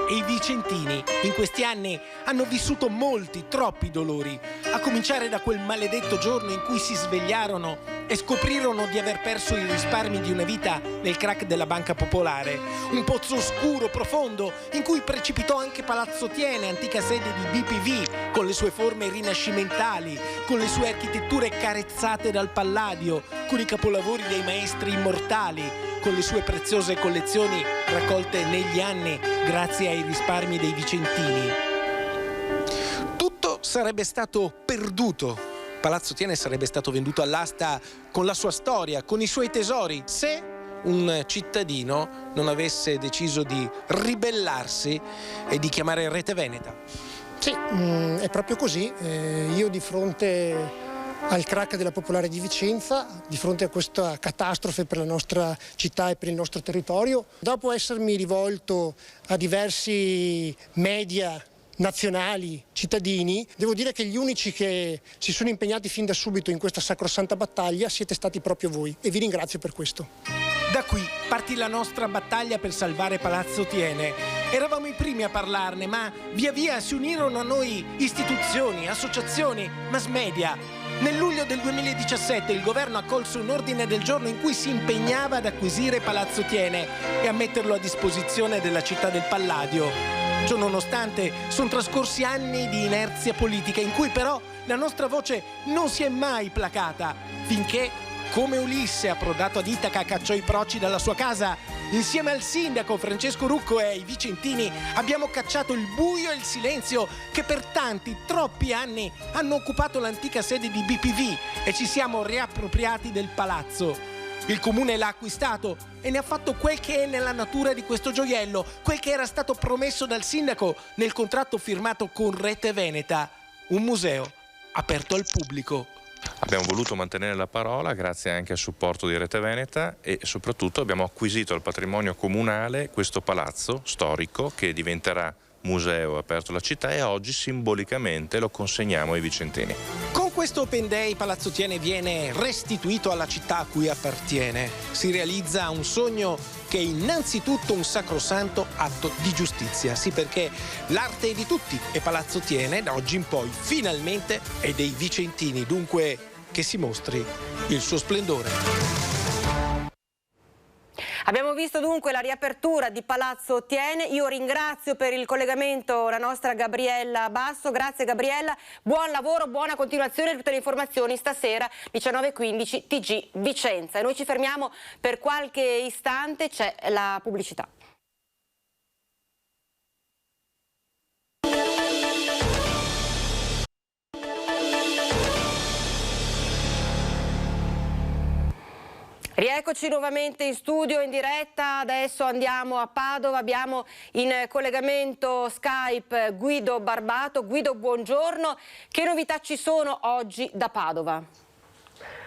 E i vicentini in questi anni hanno vissuto molti, troppi dolori, a cominciare da quel maledetto giorno in cui si svegliarono e scoprirono di aver perso i risparmi di una vita nel crack della Banca Popolare. Un pozzo oscuro, profondo, in cui precipitò anche Palazzo Thiene, antica sede di BPV, con le sue forme rinascimentali, con le sue architetture carezzate dal Palladio, con i capolavori dei maestri immortali, con le sue preziose collezioni raccolte negli anni grazie ai risparmi dei vicentini. Tutto sarebbe stato perduto. Palazzo Thiene sarebbe stato venduto all'asta con la sua storia, con i suoi tesori, se un cittadino non avesse deciso di ribellarsi e di chiamare Rete Veneta. Sì, è proprio così. Io di fronte al crack della Popolare di Vicenza, di fronte a questa catastrofe per la nostra città e per il nostro territorio, dopo essermi rivolto a diversi media nazionali, cittadini, devo dire che gli unici che si sono impegnati fin da subito in questa sacrosanta battaglia siete stati proprio voi, e vi ringrazio per questo. Da qui partì la nostra battaglia per salvare Palazzo Thiene. Eravamo i primi a parlarne, ma via via si unirono a noi istituzioni, associazioni, mass media. Nel luglio del 2017 il governo accolse un ordine del giorno in cui si impegnava ad acquisire Palazzo Thiene e a metterlo a disposizione della città del Palladio. Ciò nonostante, sono trascorsi anni di inerzia politica in cui però la nostra voce non si è mai placata, finché, come Ulisse approdato ad Itaca cacciò i proci dalla sua casa, insieme al sindaco Francesco Rucco e ai vicentini abbiamo cacciato il buio e il silenzio che per tanti, troppi anni hanno occupato l'antica sede di BPV, e ci siamo riappropriati del palazzo. Il comune l'ha acquistato e ne ha fatto quel che è nella natura di questo gioiello, quel che era stato promesso dal sindaco nel contratto firmato con Rete Veneta, un museo aperto al pubblico. Abbiamo voluto mantenere la parola grazie anche al supporto di Rete Veneta, e soprattutto abbiamo acquisito al patrimonio comunale questo palazzo storico che diventerà museo aperto alla città, e oggi simbolicamente lo consegniamo ai vicentini. Con questo Open Day Palazzo Thiene viene restituito alla città a cui appartiene. Si realizza un sogno che è innanzitutto un sacrosanto atto di giustizia. Sì, perché l'arte è di tutti e Palazzo Thiene da oggi in poi finalmente è dei vicentini, dunque che si mostri il suo splendore. Abbiamo visto dunque la riapertura di Palazzo Thiene. Io ringrazio per il collegamento la nostra Gabriella Basso. Grazie Gabriella, buon lavoro, buona continuazione. Tutte le informazioni stasera 19:15 TG Vicenza. E noi ci fermiamo per qualche istante, c'è la pubblicità. Rieccoci nuovamente in studio, in diretta. Adesso andiamo a Padova, abbiamo in collegamento Skype Guido Barbato. Guido, buongiorno. Che novità ci sono oggi da Padova?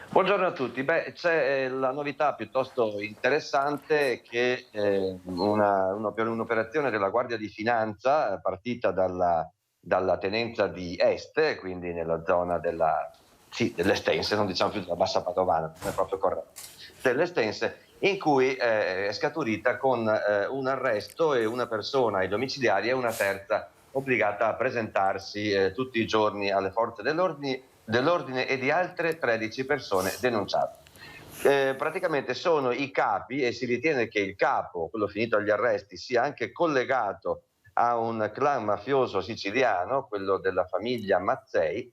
Buongiorno a tutti. C'è la novità piuttosto interessante che un'operazione della Guardia di Finanza partita dalla tenenza di Este, quindi nella zona dell'Estense, non diciamo più della Bassa Padovana, non è proprio corretto, dell'Estense, in cui è scaturita con un arresto e una persona ai domiciliari e una terza obbligata a presentarsi tutti i giorni alle forze dell'ordine e di altre 13 persone denunciate. Praticamente sono i capi e si ritiene che il capo, quello finito agli arresti, sia anche collegato a un clan mafioso siciliano, quello della famiglia Mazzei,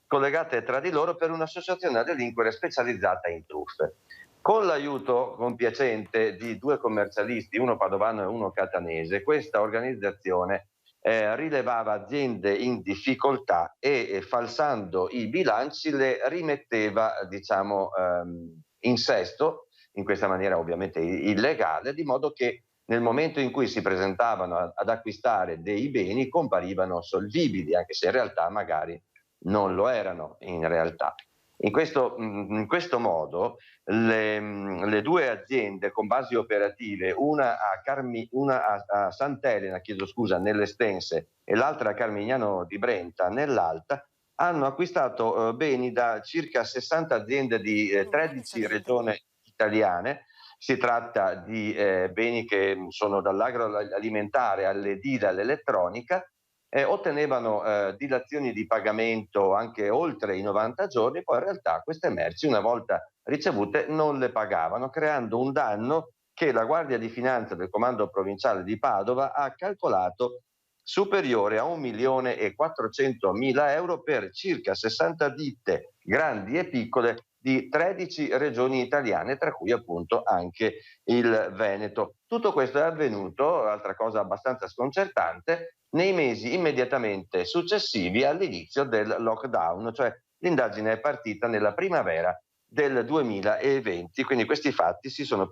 collegate tra di loro per un'associazione a delinquere specializzata in truffe. Con l'aiuto compiacente di due commercialisti, uno padovano e uno catanese, questa organizzazione rilevava aziende in difficoltà e falsando i bilanci le rimetteva, in sesto, in questa maniera ovviamente illegale, di modo che nel momento in cui si presentavano ad acquistare dei beni comparivano solvibili, anche se in realtà magari non lo erano in realtà. In questo modo le due aziende con basi operative, una a Sant'Elena, nell'Estense, e l'altra a Carmignano di Brenta, nell'Alta, hanno acquistato beni da circa 60 aziende di 13 regioni italiane. Si tratta di beni che sono dall'agroalimentare all'edile all'elettronica. Ottenevano dilazioni di pagamento anche oltre i 90 giorni, poi in realtà queste merci, una volta ricevute, non le pagavano, creando un danno che la Guardia di Finanza del Comando Provinciale di Padova ha calcolato superiore a 1.400.000 euro per circa 60 ditte grandi e piccole di 13 regioni italiane, tra cui appunto anche il Veneto. Tutto questo è avvenuto, altra cosa abbastanza sconcertante, nei mesi immediatamente successivi all'inizio del lockdown, cioè l'indagine è partita nella primavera del 2020, quindi questi fatti sono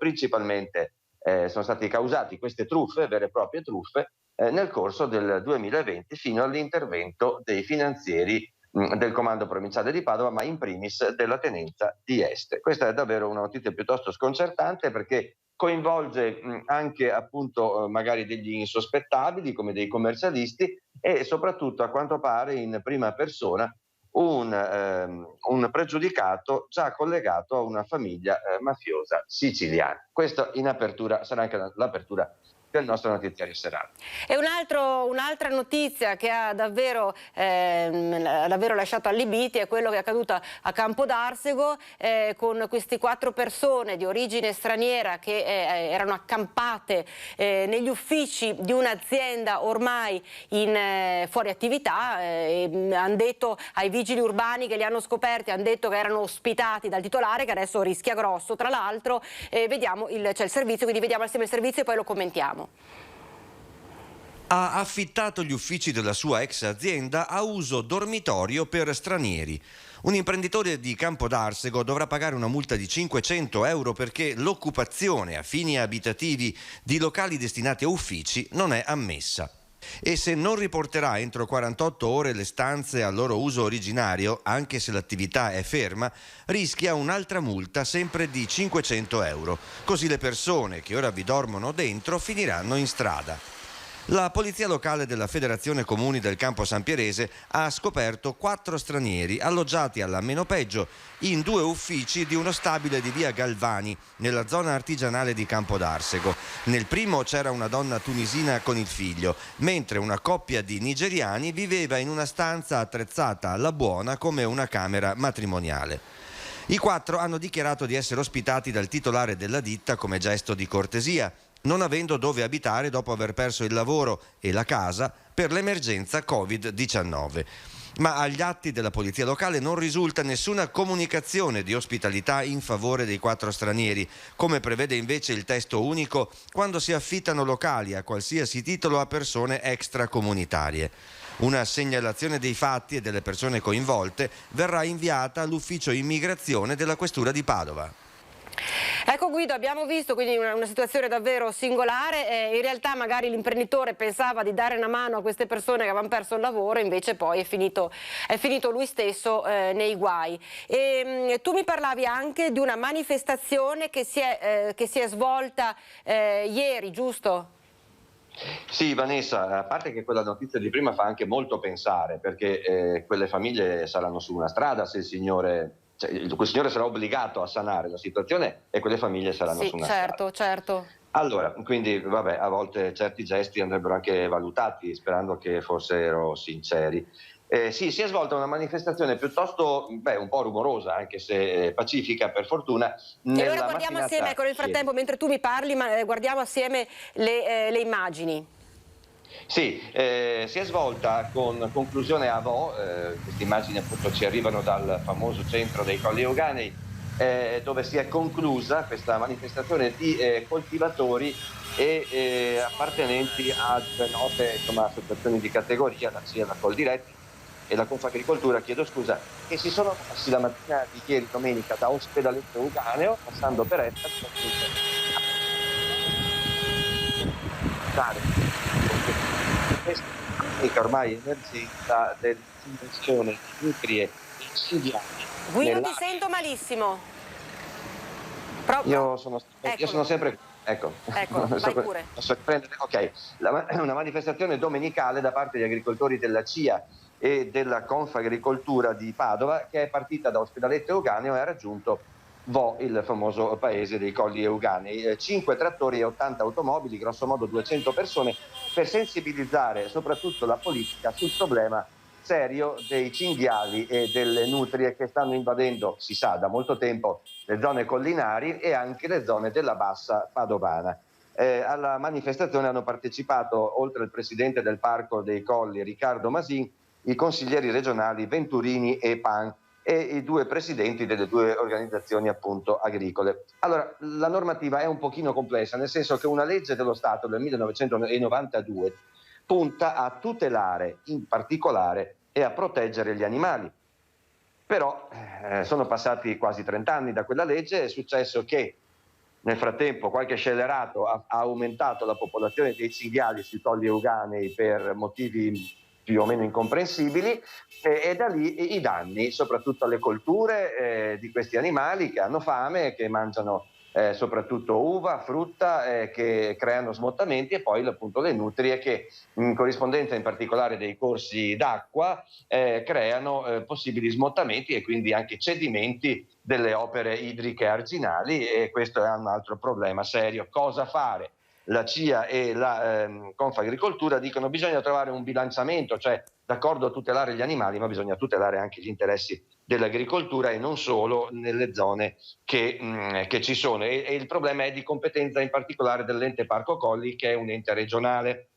stati causati, queste truffe, vere e proprie truffe, nel corso del 2020 fino all'intervento dei finanzieri del Comando Provinciale di Padova, ma in primis della tenenza di Este. Questa è davvero una notizia piuttosto sconcertante perché coinvolge anche appunto magari degli insospettabili come dei commercialisti e soprattutto a quanto pare in prima persona un pregiudicato già collegato a una famiglia mafiosa siciliana. Questo in apertura sarà anche l'apertura del nostro notiziario serale. E un'altra notizia che ha davvero lasciato allibiti è quello che è accaduto a Campo d'Arsego con queste 4 persone di origine straniera che erano accampate negli uffici di un'azienda ormai fuori attività. Hanno detto ai vigili urbani che li hanno scoperti, hanno detto che erano ospitati dal titolare, che adesso rischia grosso. Tra l'altro c'è il servizio, quindi vediamo assieme il servizio e poi lo commentiamo. Ha affittato gli uffici della sua ex azienda a uso dormitorio per stranieri. Un imprenditore di Campo d'Arsego dovrà pagare una multa di 500 euro perché l'occupazione a fini abitativi di locali destinati a uffici non è ammessa. E se non riporterà entro 48 ore le stanze al loro uso originario, anche se l'attività è ferma, rischia un'altra multa sempre di 500 euro. Così le persone che ora vi dormono dentro finiranno in strada. La polizia locale della Federazione Comuni del Campo San Pierese ha scoperto 4 stranieri alloggiati alla meno peggio in 2 uffici di uno stabile di via Galvani, nella zona artigianale di Campo d'Arsego. Nel primo c'era una donna tunisina con il figlio, mentre una coppia di nigeriani viveva in una stanza attrezzata alla buona come una camera matrimoniale. I 4 hanno dichiarato di essere ospitati dal titolare della ditta come gesto di cortesia, non avendo dove abitare dopo aver perso il lavoro e la casa per l'emergenza Covid-19. Ma agli atti della polizia locale non risulta nessuna comunicazione di ospitalità in favore dei 4 stranieri, come prevede invece il testo unico quando si affittano locali a qualsiasi titolo a persone extracomunitarie. Una segnalazione dei fatti e delle persone coinvolte verrà inviata all'ufficio immigrazione della Questura di Padova. Ecco Guido, abbiamo visto quindi una situazione davvero singolare, in realtà magari l'imprenditore pensava di dare una mano a queste persone che avevano perso il lavoro, invece poi è finito lui stesso nei guai. Tu mi parlavi anche di una manifestazione che si è svolta ieri, giusto? Sì, Vanessa, a parte che quella notizia di prima fa anche molto pensare, perché quelle famiglie saranno su una strada se il signore sarà obbligato a sanare la situazione e quelle famiglie saranno su una strada. Certo. Allora, quindi vabbè, a volte certi gesti andrebbero anche valutati, sperando che fossero sinceri. Sì, si è svolta una manifestazione piuttosto, un po' rumorosa, anche se pacifica per fortuna. E allora guardiamo assieme, nel frattempo, mentre tu mi parli, guardiamo assieme le immagini. Sì, si è svolta con conclusione a Vo, queste immagini appunto ci arrivano dal famoso centro dei Colli Euganei, dove si è conclusa questa manifestazione di coltivatori e appartenenti a due note associazioni di categoria, la CIA, la Coldiretti e la Confagricoltura, che si sono mossi la mattina di ieri domenica da Ospedaletto Euganeo, passando per essa questa ormai emergenza dell'invenzione di nutrie insidiate. Guido, ti sento malissimo. Io sono sempre... Ecco, vai pure. Ok, una manifestazione domenicale da parte degli agricoltori della CIA e della Confagricoltura di Padova, che è partita da Ospedaletto Euganeo e ha raggiunto Vo, il famoso paese dei Colli Euganei. 5 trattori e 80 automobili, grosso modo 200 persone, per sensibilizzare soprattutto la politica sul problema serio dei cinghiali e delle nutrie che stanno invadendo, si sa, da molto tempo le zone collinari e anche le zone della bassa padovana. Alla manifestazione hanno partecipato, oltre al presidente del Parco dei Colli Riccardo Masin, i consiglieri regionali Venturini e Pan e i 2 presidenti delle 2 organizzazioni appunto agricole. Allora, la normativa è un pochino complessa, nel senso che una legge dello Stato del 1992 punta a tutelare in particolare e a proteggere gli animali. Però sono passati quasi 30 anni da quella legge, è successo che nel frattempo qualche scellerato ha aumentato la popolazione dei cinghiali sui Colli Euganei per motivi più o meno incomprensibili, e da lì i danni soprattutto alle colture di questi animali che hanno fame, che mangiano soprattutto uva, frutta, che creano smottamenti, e poi appunto le nutrie che in corrispondenza in particolare dei corsi d'acqua creano possibili smottamenti e quindi anche cedimenti delle opere idriche arginali, e questo è un altro problema serio. Cosa fare? La CIA e la Confagricoltura dicono che bisogna trovare un bilanciamento, cioè d'accordo a tutelare gli animali, ma bisogna tutelare anche gli interessi dell'agricoltura e non solo nelle zone che ci sono. E il problema è di competenza in particolare dell'ente Parco Colli, che è un ente regionale.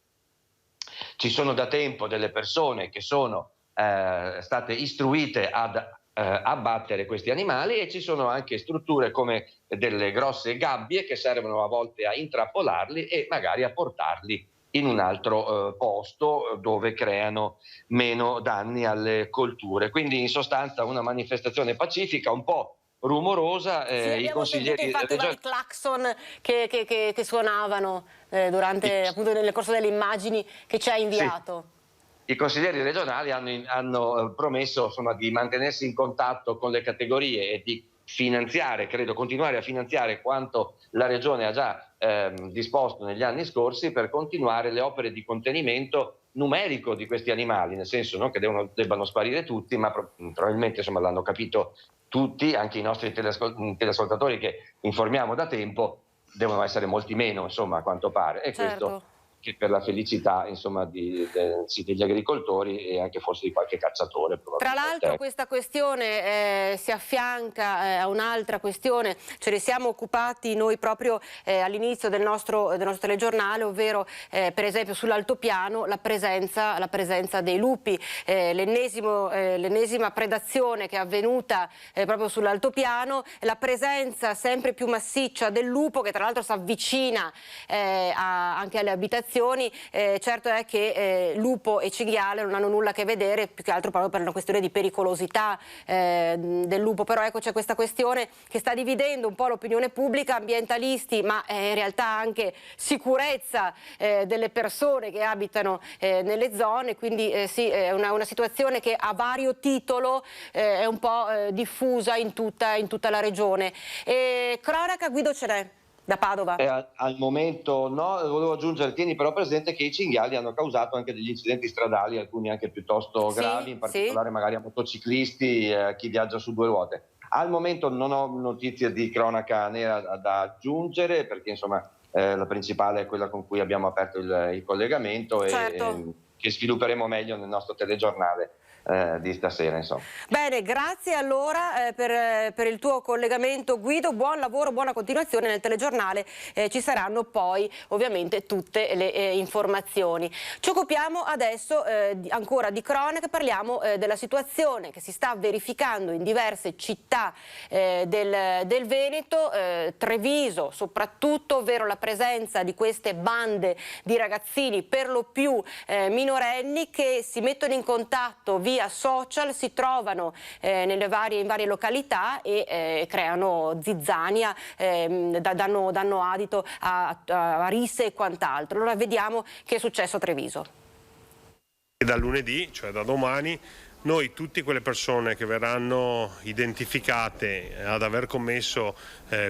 Ci sono da tempo delle persone che sono state istruite ad abbattere questi animali, e ci sono anche strutture come delle grosse gabbie che servono a volte a intrappolarli e magari a portarli in un altro posto dove creano meno danni alle colture. Quindi in sostanza una manifestazione pacifica, un po' rumorosa. I consiglieri infatti i clacson che suonavano durante appunto nel corso delle immagini che ci ha inviato. Sì. I consiglieri regionali hanno promesso di mantenersi in contatto con le categorie e di finanziare, credo continuare a finanziare quanto la regione ha già disposto negli anni scorsi per continuare le opere di contenimento numerico di questi animali, nel senso non che debbano sparire tutti, ma probabilmente insomma, l'hanno capito tutti, anche i nostri teleascoltatori che informiamo da tempo, devono essere molti meno, insomma, a quanto pare. E certo. questo che per la felicità insomma, degli agricoltori e anche forse di qualche cacciatore. Tra l'altro questa questione si affianca a un'altra questione, ce ne siamo occupati noi proprio all'inizio del nostro telegiornale, ovvero per esempio sull'altopiano la presenza dei lupi, l'ennesima predazione che è avvenuta proprio sull'altopiano, la presenza sempre più massiccia del lupo che tra l'altro si avvicina anche alle abitazioni. Certo è che lupo e cinghiale non hanno nulla a che vedere, più che altro proprio per una questione di pericolosità del lupo, però ecco c'è questa questione che sta dividendo un po' l'opinione pubblica, ambientalisti, ma in realtà anche sicurezza delle persone che abitano nelle zone, quindi sì, è una situazione che a vario titolo è un po' diffusa in tutta la regione. Cronaca, Guido, ce n'è da Padova? Al momento no, volevo aggiungere, tieni però presente che i cinghiali hanno causato anche degli incidenti stradali, alcuni anche piuttosto gravi, in particolare magari a motociclisti, chi viaggia su due ruote. Al momento non ho notizie di cronaca nera da aggiungere, perché insomma la principale è quella con cui abbiamo aperto il collegamento e che svilupperemo meglio nel nostro telegiornale di stasera, insomma. Bene, grazie allora per il tuo collegamento, Guido, buon lavoro, buona continuazione. Nel telegiornale ci saranno poi ovviamente tutte le informazioni. Ci occupiamo adesso ancora di cronaca, parliamo della situazione che si sta verificando in diverse città del Veneto, Treviso soprattutto, ovvero la presenza di queste bande di ragazzini per lo più minorenni che si mettono in contatto via social, si trovano in varie località e creano zizzania, danno adito a risse e quant'altro. Allora vediamo che è successo a Treviso. Da lunedì, cioè da domani, noi tutte quelle persone che verranno identificate ad aver commesso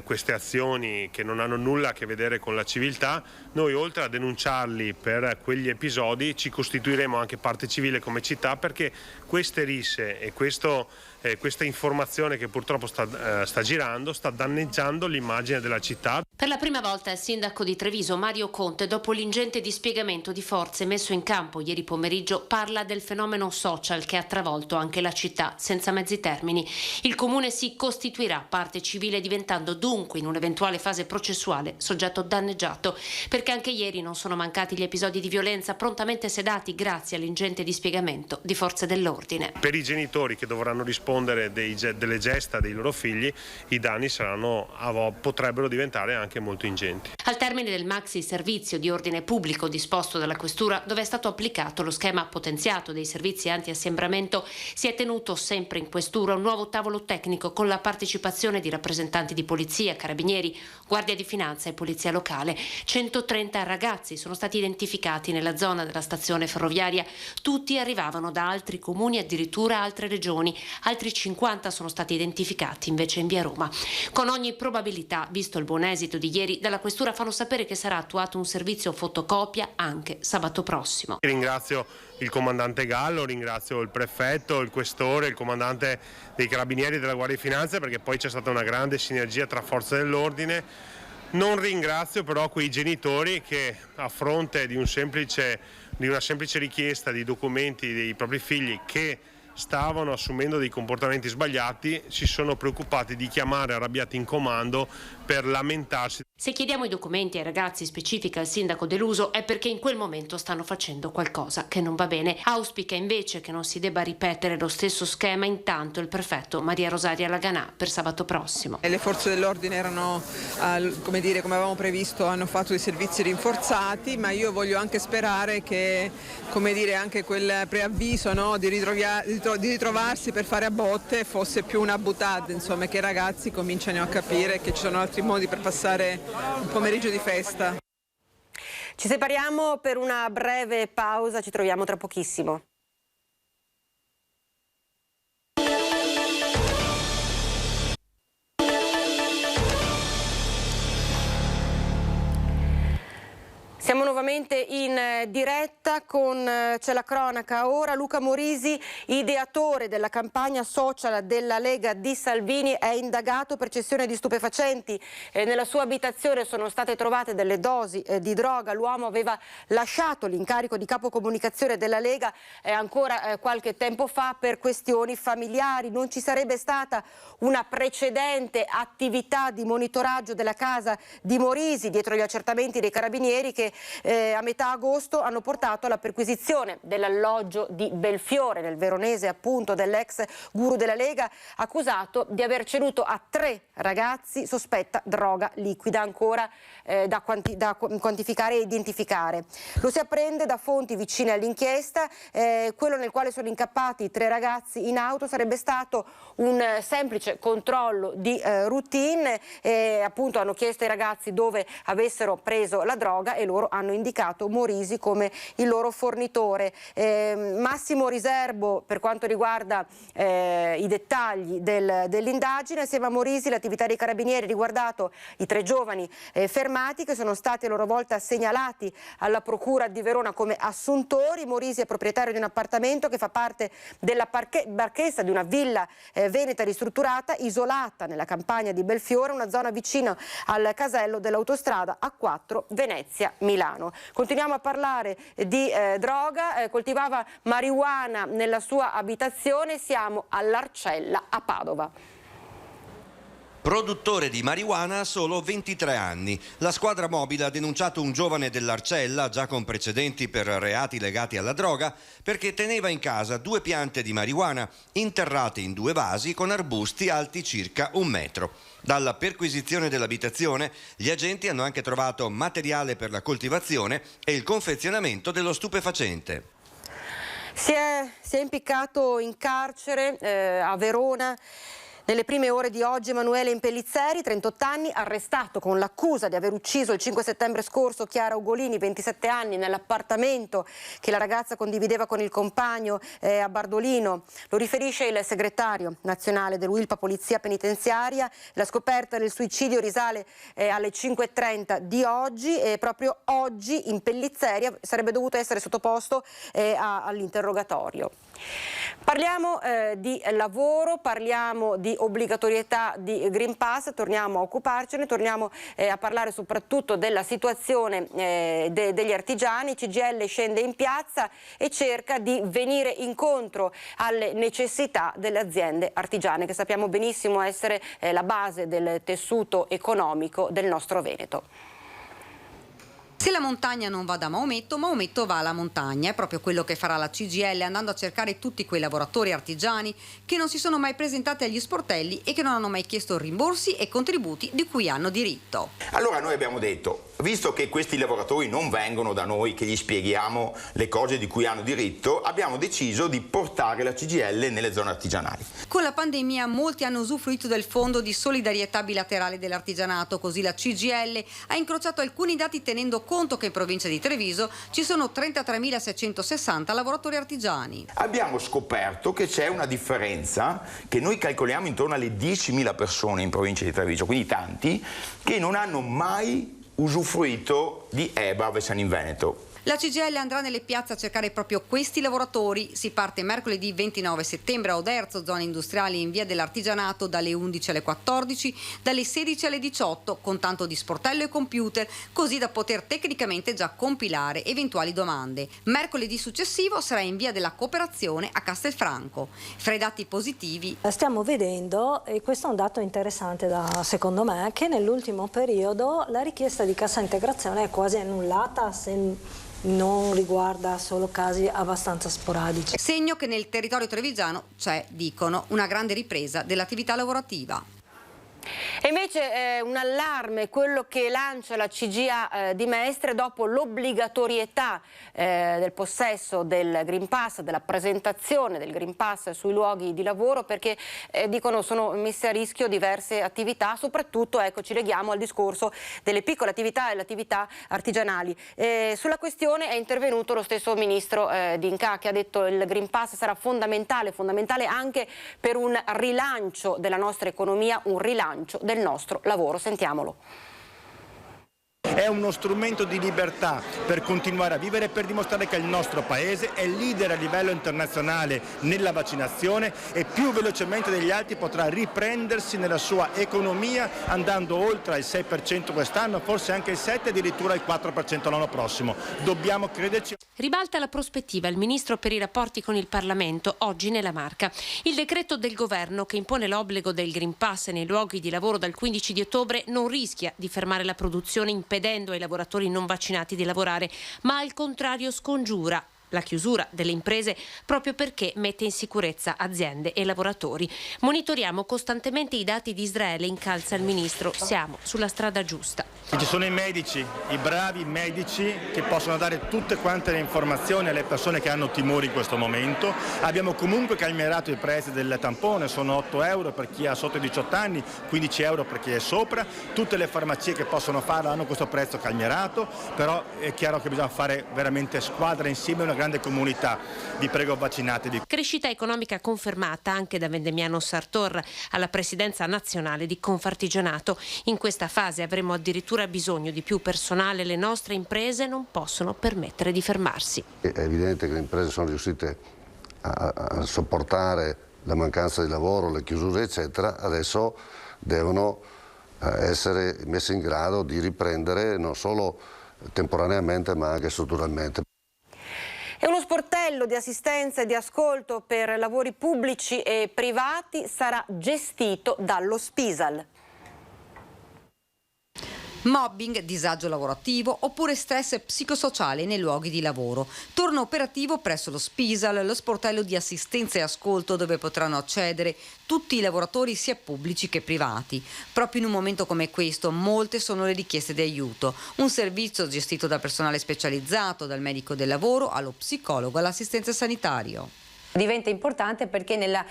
queste azioni che non hanno nulla a che vedere con la civiltà, noi oltre a denunciarli per quegli episodi ci costituiremo anche parte civile come città, perché queste risse e questa informazione che purtroppo sta girando sta danneggiando l'immagine della città. Per la prima volta il sindaco di Treviso, Mario Conte, dopo l'ingente dispiegamento di forze messo in campo ieri pomeriggio, parla del fenomeno social che ha travolto anche la città senza mezzi termini. Il comune si costituirà parte civile, diventando dunque in un'eventuale fase processuale soggetto danneggiato, perché anche ieri non sono mancati gli episodi di violenza prontamente sedati grazie all'ingente dispiegamento di forze dell'ordine. Per i genitori che dovranno rispondere delle gesta dei loro figli, i danni potrebbero diventare anche molto ingenti. Al termine del maxi servizio di ordine pubblico disposto dalla Questura, dove è stato applicato lo schema potenziato dei servizi anti-assembramento, si è tenuto sempre in Questura un nuovo tavolo tecnico con la partecipazione di rappresentanti di polizia, carabinieri, guardia di finanza e polizia locale. 130 ragazzi sono stati identificati nella zona della stazione ferroviaria, tutti arrivavano da altri comuni, addirittura altre regioni, altri 50 sono stati identificati invece in via Roma. Con ogni probabilità, visto il buon esito di ieri, dalla Questura fanno sapere che sarà attuato un servizio fotocopia anche sabato prossimo. Ringrazio il comandante Gallo, ringrazio il prefetto, il questore, il comandante dei carabinieri e della Guardia di Finanza, perché poi c'è stata una grande sinergia tra forze dell'ordine. Non ringrazio però quei genitori che a fronte di una semplice richiesta di documenti dei propri figli che stavano assumendo dei comportamenti sbagliati, si sono preoccupati di chiamare arrabbiati in comando per lamentarsi. Se chiediamo i documenti ai ragazzi, specifica il sindaco Deluso, è perché in quel momento stanno facendo qualcosa che non va bene. Auspica invece che non si debba ripetere lo stesso schema. Intanto il prefetto Maria Rosaria Laganà per sabato prossimo. Le forze dell'ordine erano, come avevamo previsto, hanno fatto dei servizi rinforzati, ma io voglio anche sperare che, anche quel preavviso, no, di ritrovarsi per fare a botte fosse più una boutade, insomma, che i ragazzi cominciano a capire che ci sono altri modi per passare un pomeriggio di festa. Ci separiamo per una breve pausa, ci troviamo tra pochissimo. nuovamente in diretta c'è la cronaca ora. Luca Morisi, ideatore della campagna social della Lega di Salvini, è indagato per cessione di stupefacenti. Nella sua abitazione sono state trovate delle dosi di droga. L'uomo aveva lasciato l'incarico di capo comunicazione della Lega ancora qualche tempo fa per questioni familiari. Non ci sarebbe stata una precedente attività di monitoraggio della casa di Morisi dietro gli accertamenti dei carabinieri che a metà agosto hanno portato alla perquisizione dell'alloggio di Belfiore, nel veronese appunto, dell'ex guru della Lega, accusato di aver ceduto a 3 ragazzi sospetta droga liquida ancora da quantificare e identificare. Lo si apprende da fonti vicine all'inchiesta. Quello nel quale sono incappati 3 ragazzi in auto sarebbe stato un semplice controllo di routine. Appunto hanno chiesto ai ragazzi dove avessero preso la droga e loro hanno indicato Morisi come il loro fornitore. Massimo riservo per quanto riguarda i dettagli dell'indagine. Assieme a Morisi l'attività dei carabinieri ha riguardato i 3 giovani fermati, che sono stati a loro volta segnalati alla procura di Verona come assuntori. Morisi è proprietario di un appartamento che fa parte della barchessa di una villa veneta ristrutturata, isolata nella campagna di Belfiore, una zona vicino al casello dell'autostrada A4 Venezia-Milano. Continuiamo a parlare di droga. Coltivava marijuana nella sua abitazione. Siamo all'Arcella a Padova. Produttore di marijuana a solo 23 anni. La squadra mobile ha denunciato un giovane dell'Arcella, già con precedenti per reati legati alla droga, perché teneva in casa 2 piante di marijuana interrate in 2 vasi con arbusti alti circa 1 metro. Dalla perquisizione dell'abitazione, gli agenti hanno anche trovato materiale per la coltivazione e il confezionamento dello stupefacente. Si è impiccato in carcere a Verona. Nelle prime ore di oggi Emanuele Impellizzeri, 38 anni, arrestato con l'accusa di aver ucciso il 5 settembre scorso Chiara Ugolini, 27 anni, nell'appartamento che la ragazza condivideva con il compagno a Bardolino. Lo riferisce il segretario nazionale dell'UILPA Polizia Penitenziaria. La scoperta del suicidio risale alle 5:30 di oggi e proprio oggi Impellizzeri sarebbe dovuto essere sottoposto all'interrogatorio. Parliamo di lavoro, parliamo di obbligatorietà di Green Pass, torniamo a occuparcene, torniamo a parlare soprattutto della situazione degli artigiani. CGIL scende in piazza e cerca di venire incontro alle necessità delle aziende artigiane, che sappiamo benissimo essere la base del tessuto economico del nostro Veneto. Se la montagna non va da Maometto, Maometto va alla montagna. È proprio quello che farà la CGIL, andando a cercare tutti quei lavoratori artigiani che non si sono mai presentati agli sportelli e che non hanno mai chiesto rimborsi e contributi di cui hanno diritto. Allora noi abbiamo detto, visto che questi lavoratori non vengono da noi, che gli spieghiamo le cose di cui hanno diritto, abbiamo deciso di portare la CGIL nelle zone artigianali. Con la pandemia molti hanno usufruito del fondo di solidarietà bilaterale dell'artigianato, così la CGIL ha incrociato alcuni dati tenendo conto che in provincia di Treviso ci sono 33.660 lavoratori artigiani. Abbiamo scoperto che c'è una differenza, che noi calcoliamo intorno alle 10.000 persone in provincia di Treviso, quindi tanti, che non hanno mai usufruito di EBA Avezzano in Veneto. La CGIL andrà nelle piazze a cercare proprio questi lavoratori. Si parte mercoledì 29 settembre a Oderzo, zone industriali in via dell'Artigianato, dalle 11 alle 14, dalle 16 alle 18, con tanto di sportello e computer, così da poter tecnicamente già compilare eventuali domande. Mercoledì successivo sarà in via della Cooperazione a Castelfranco. Fra i dati positivi stiamo vedendo, e questo è un dato interessante secondo me, che nell'ultimo periodo la richiesta di cassa integrazione è quasi annullata, se non riguarda solo casi abbastanza sporadici. Segno che nel territorio trevigiano c'è, dicono, una grande ripresa dell'attività lavorativa. E invece un allarme, quello che lancia la CGIA di Mestre dopo l'obbligatorietà del possesso del Green Pass, della presentazione del Green Pass sui luoghi di lavoro, perché dicono sono messe a rischio diverse attività, soprattutto, ecco, ci leghiamo al discorso delle piccole attività e le attività artigianali. Sulla questione è intervenuto lo stesso ministro D'Incà, che ha detto che il Green Pass sarà fondamentale anche per un rilancio della nostra economia, un rilancio del nostro lavoro. Sentiamolo. è uno strumento di libertà per continuare a vivere e per dimostrare che il nostro Paese è leader a livello internazionale nella vaccinazione e più velocemente degli altri potrà riprendersi nella sua economia andando oltre il 6% quest'anno, forse anche il 7%, addirittura il 4% l'anno prossimo. Dobbiamo crederci. Ribalta la prospettiva il ministro per i rapporti con il Parlamento oggi nella Marca. Il decreto del governo che impone l'obbligo del Green Pass nei luoghi di lavoro dal 15 di ottobre non rischia di fermare la produzione impedendo ai lavoratori non vaccinati di lavorare, ma al contrario scongiura la chiusura delle imprese proprio perché mette in sicurezza aziende e lavoratori. Monitoriamo costantemente i dati di Israele, incalza il ministro. Siamo sulla strada giusta. Ci sono i medici, i bravi medici che possono dare tutte quante le informazioni alle persone che hanno timori in questo momento. Abbiamo comunque calmierato i prezzi del tampone, sono 8 euro per chi ha sotto i 18 anni, 15 euro per chi è sopra. Tutte le farmacie che possono farlo hanno questo prezzo calmierato, però è chiaro che bisogna fare veramente squadra insieme, una grande comunità. Vi prego, vaccinatevi. Crescita economica confermata anche da Vendemiano Sartor alla presidenza nazionale di Confartigianato. In questa fase avremo addirittura bisogno di più personale, le nostre imprese non possono permettere di fermarsi. È evidente che le imprese sono riuscite a sopportare la mancanza di lavoro, le chiusure eccetera, adesso devono essere messe in grado di riprendere non solo temporaneamente ma anche strutturalmente. E uno sportello di assistenza e di ascolto per lavori pubblici e privati sarà gestito dallo Spisal. Mobbing, disagio lavorativo oppure stress psicosociale nei luoghi di lavoro. Torna operativo presso lo Spisal, lo sportello di assistenza e ascolto dove potranno accedere tutti i lavoratori sia pubblici che privati. Proprio in un momento come questo molte sono le richieste di aiuto. Un servizio gestito da personale specializzato, dal medico del lavoro allo psicologo all'assistente sanitario. Diventa importante perché nella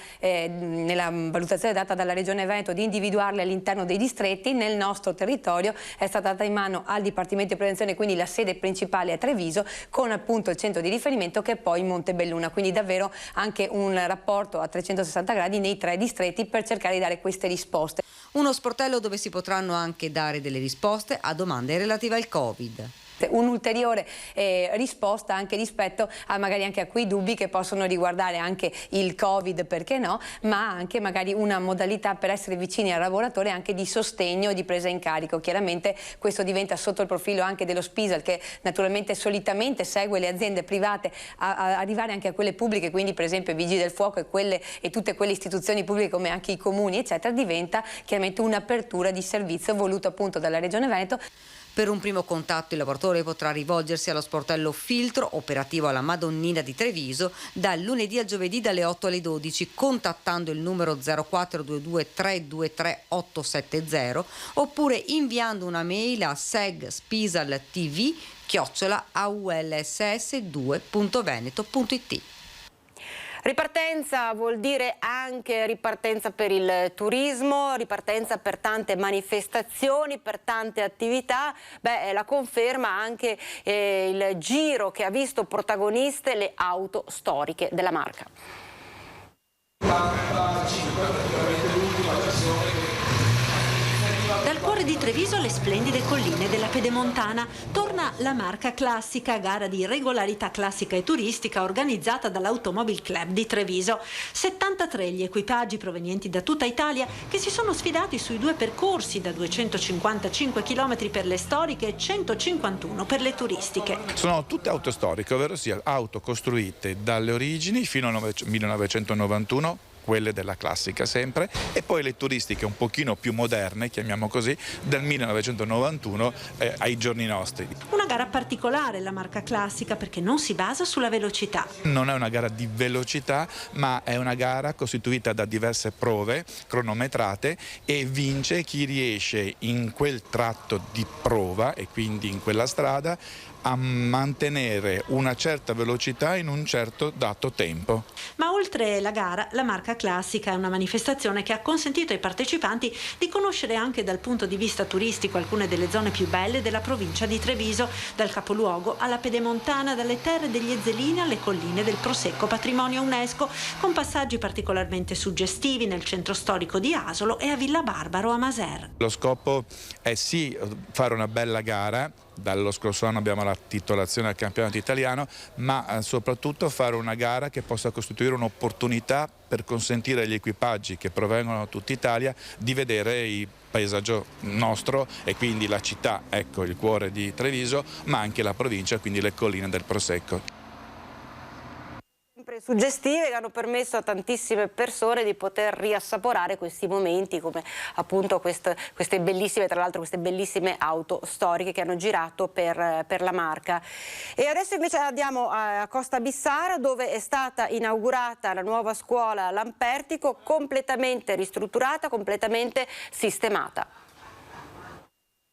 valutazione data dalla Regione Veneto di individuarli all'interno dei distretti, nel nostro territorio è stata data in mano al Dipartimento di Prevenzione, quindi la sede principale a Treviso, con appunto il centro di riferimento che è poi Montebelluna, quindi davvero anche un rapporto a 360 gradi nei 3 distretti per cercare di dare queste risposte. Uno sportello dove si potranno anche dare delle risposte a domande relative al Covid. Un'ulteriore risposta anche rispetto a magari anche a quei dubbi che possono riguardare anche il Covid, perché no, ma anche magari una modalità per essere vicini al lavoratore anche di sostegno e di presa in carico. Chiaramente questo diventa sotto il profilo anche dello Spisal, che naturalmente solitamente segue le aziende private a arrivare anche a quelle pubbliche, quindi per esempio i Vigili del Fuoco e tutte quelle istituzioni pubbliche come anche i comuni eccetera. Diventa chiaramente un'apertura di servizio voluto appunto dalla Regione Veneto. Per un primo contatto il lavoratore potrà rivolgersi allo sportello Filtro, operativo alla Madonnina di Treviso, dal lunedì al giovedì dalle 8 alle 12, contattando il numero 0422 323 870 oppure inviando una mail a segspisaltv@aulss2.veneto.it. Ripartenza vuol dire anche ripartenza per il turismo, ripartenza per tante manifestazioni, per tante attività. La conferma anche il giro che ha visto protagoniste le auto storiche della Marca. Dal cuore di Treviso alle splendide colline della Pedemontana torna la Marca Classica, gara di regolarità classica e turistica organizzata dall'Automobile Club di Treviso. 73 gli equipaggi provenienti da tutta Italia che si sono sfidati sui 2 percorsi da 255 km per le storiche e 151 per le turistiche. Sono tutte auto storiche, ovvero sia auto costruite dalle origini fino al 1991, quelle della classica sempre, e poi le turistiche un pochino più moderne, chiamiamo così, dal 1991 ai giorni nostri. Una gara particolare la Marca Classica perché non si basa sulla velocità. Non è una gara di velocità, ma è una gara costituita da diverse prove cronometrate e vince chi riesce in quel tratto di prova e quindi in quella strada a mantenere una certa velocità in un certo dato tempo. Ma oltre la gara, la Marca marca classica. È una manifestazione che ha consentito ai partecipanti di conoscere anche dal punto di vista turistico alcune delle zone più belle della provincia di Treviso, dal capoluogo alla Pedemontana, dalle terre degli Ezzelini alle colline del Prosecco, patrimonio UNESCO, con passaggi particolarmente suggestivi nel centro storico di Asolo e a Villa Barbaro a Maser. Lo scopo è sì fare una bella gara. Dallo scorso anno abbiamo la titolazione al campionato italiano, ma soprattutto fare una gara che possa costituire un'opportunità per consentire agli equipaggi che provengono da tutta Italia di vedere il paesaggio nostro e quindi la città, ecco il cuore di Treviso, ma anche la provincia, quindi le colline del Prosecco. Suggestive che hanno permesso a tantissime persone di poter riassaporare questi momenti, come appunto queste bellissime, tra l'altro queste bellissime auto storiche che hanno girato per la marca. E adesso invece andiamo a Costa Bissara, dove è stata inaugurata la nuova scuola Lampertico, completamente ristrutturata, completamente sistemata.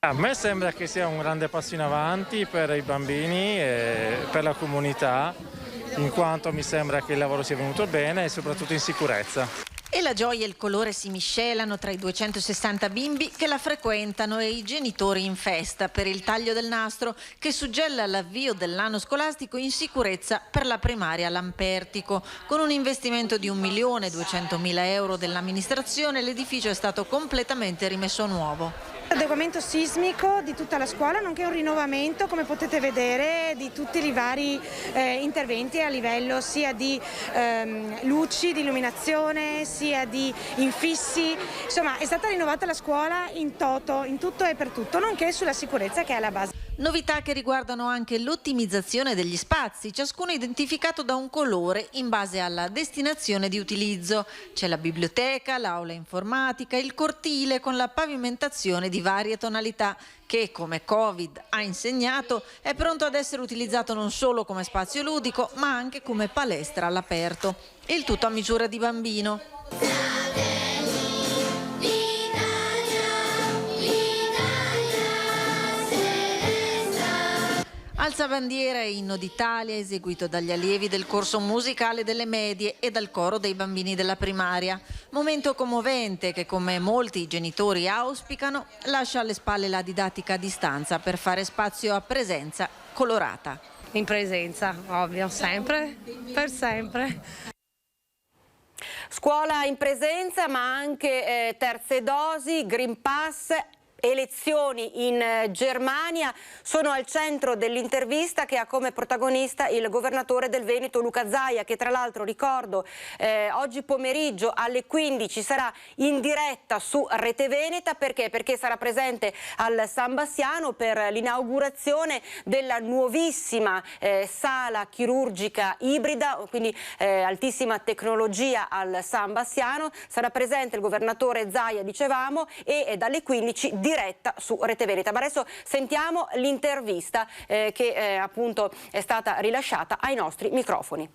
A me sembra che sia un grande passo in avanti per i bambini e per la comunità, in quanto mi sembra che il lavoro sia venuto bene e soprattutto in sicurezza. E la gioia e il colore si miscelano tra i 260 bimbi che la frequentano e i genitori in festa per il taglio del nastro, che suggella l'avvio dell'anno scolastico in sicurezza per la primaria Lampertico. Con un investimento di 1.200.000 euro dell'amministrazione, l'edificio è stato completamente rimesso a nuovo. Adeguamento sismico di tutta la scuola, nonché un rinnovamento, come potete vedere, di tutti i vari interventi a livello sia di luci, di illuminazione, sia di infissi. Insomma, è stata rinnovata la scuola in toto, in tutto e per tutto, nonché sulla sicurezza che è alla base. Novità che riguardano anche l'ottimizzazione degli spazi, ciascuno identificato da un colore in base alla destinazione di utilizzo. C'è la biblioteca, l'aula informatica, il cortile con la pavimentazione di varie tonalità che, come Covid ha insegnato, è pronto ad essere utilizzato non solo come spazio ludico ma anche come palestra all'aperto. Il tutto a misura di bambino. Alzabandiera e inno d'Italia eseguito dagli allievi del corso musicale delle medie e dal coro dei bambini della primaria. Momento commovente che, come molti genitori auspicano, lascia alle spalle la didattica a distanza per fare spazio a presenza colorata. In presenza, ovvio, sempre, per sempre. Scuola in presenza, ma anche terze dosi, Green Pass. Elezioni in Germania sono al centro dell'intervista che ha come protagonista il governatore del Veneto Luca Zaia, che tra l'altro, ricordo, oggi pomeriggio alle 15 sarà in diretta su Rete Veneta. Perché? Perché sarà presente al San Bassiano per l'inaugurazione della nuovissima sala chirurgica ibrida, quindi altissima tecnologia al San Bassiano. Sarà presente il governatore Zaia, dicevamo, e dalle 15 diretta su Rete Veneta. Ma adesso sentiamo l'intervista che appunto è stata rilasciata ai nostri microfoni.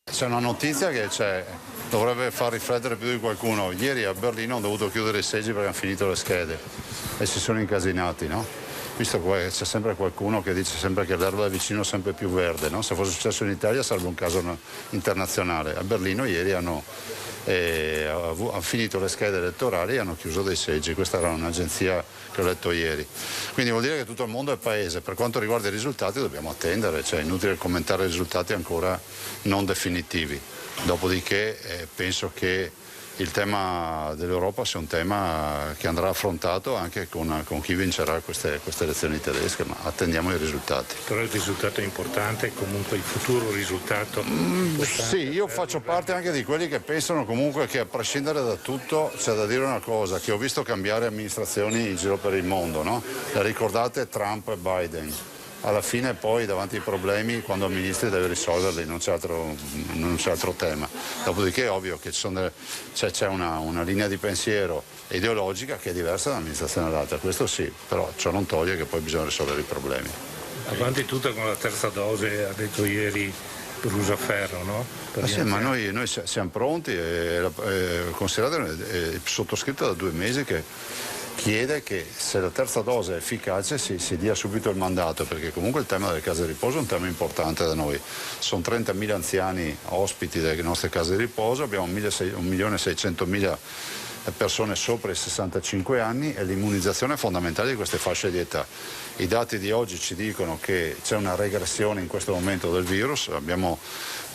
C'è una notizia che dovrebbe far riflettere più di qualcuno. Ieri a Berlino hanno dovuto chiudere i seggi perché hanno finito le schede e si sono incasinati, no? Visto che c'è sempre qualcuno che dice sempre che l'erba è vicino sempre più verde, no? Se fosse successo in Italia sarebbe un caso internazionale. A Berlino ieri hanno finito le schede elettorali e hanno chiuso dei seggi. Questa era un'agenzia che ho letto ieri. Quindi vuol dire che tutto il mondo è paese. Per quanto riguarda i risultati dobbiamo attendere, cioè è inutile commentare i risultati ancora non definitivi. Dopodiché penso che il tema dell'Europa sia un tema che andrà affrontato anche con chi vincerà queste elezioni tedesche, ma attendiamo i risultati. Però il risultato è importante, comunque il futuro risultato Sì, io faccio parte anche di quelli che pensano comunque che a prescindere da tutto c'è da dire una cosa, che ho visto cambiare amministrazioni in giro per il mondo, no? Ricordate Trump e Biden? Alla fine poi davanti ai problemi, quando amministri devi risolverli, non c'è altro tema. Dopodiché è ovvio che c'è una linea di pensiero ideologica che è diversa da un'amministrazione all'altra, questo sì, però ciò non toglie che poi bisogna risolvere i problemi. Avanti tutta con la terza dose, ha detto ieri Brusaferro, no? Sì, ma noi siamo pronti, considerate, è sottoscritto da 2 mesi che chiede che se la terza dose è efficace si dia subito il mandato, perché comunque il tema delle case di riposo è un tema importante da noi. Sono 30.000 anziani ospiti delle nostre case di riposo, abbiamo 1.600.000 persone sopra i 65 anni e l'immunizzazione è fondamentale di queste fasce di età. I dati di oggi ci dicono che c'è una regressione in questo momento del virus, abbiamo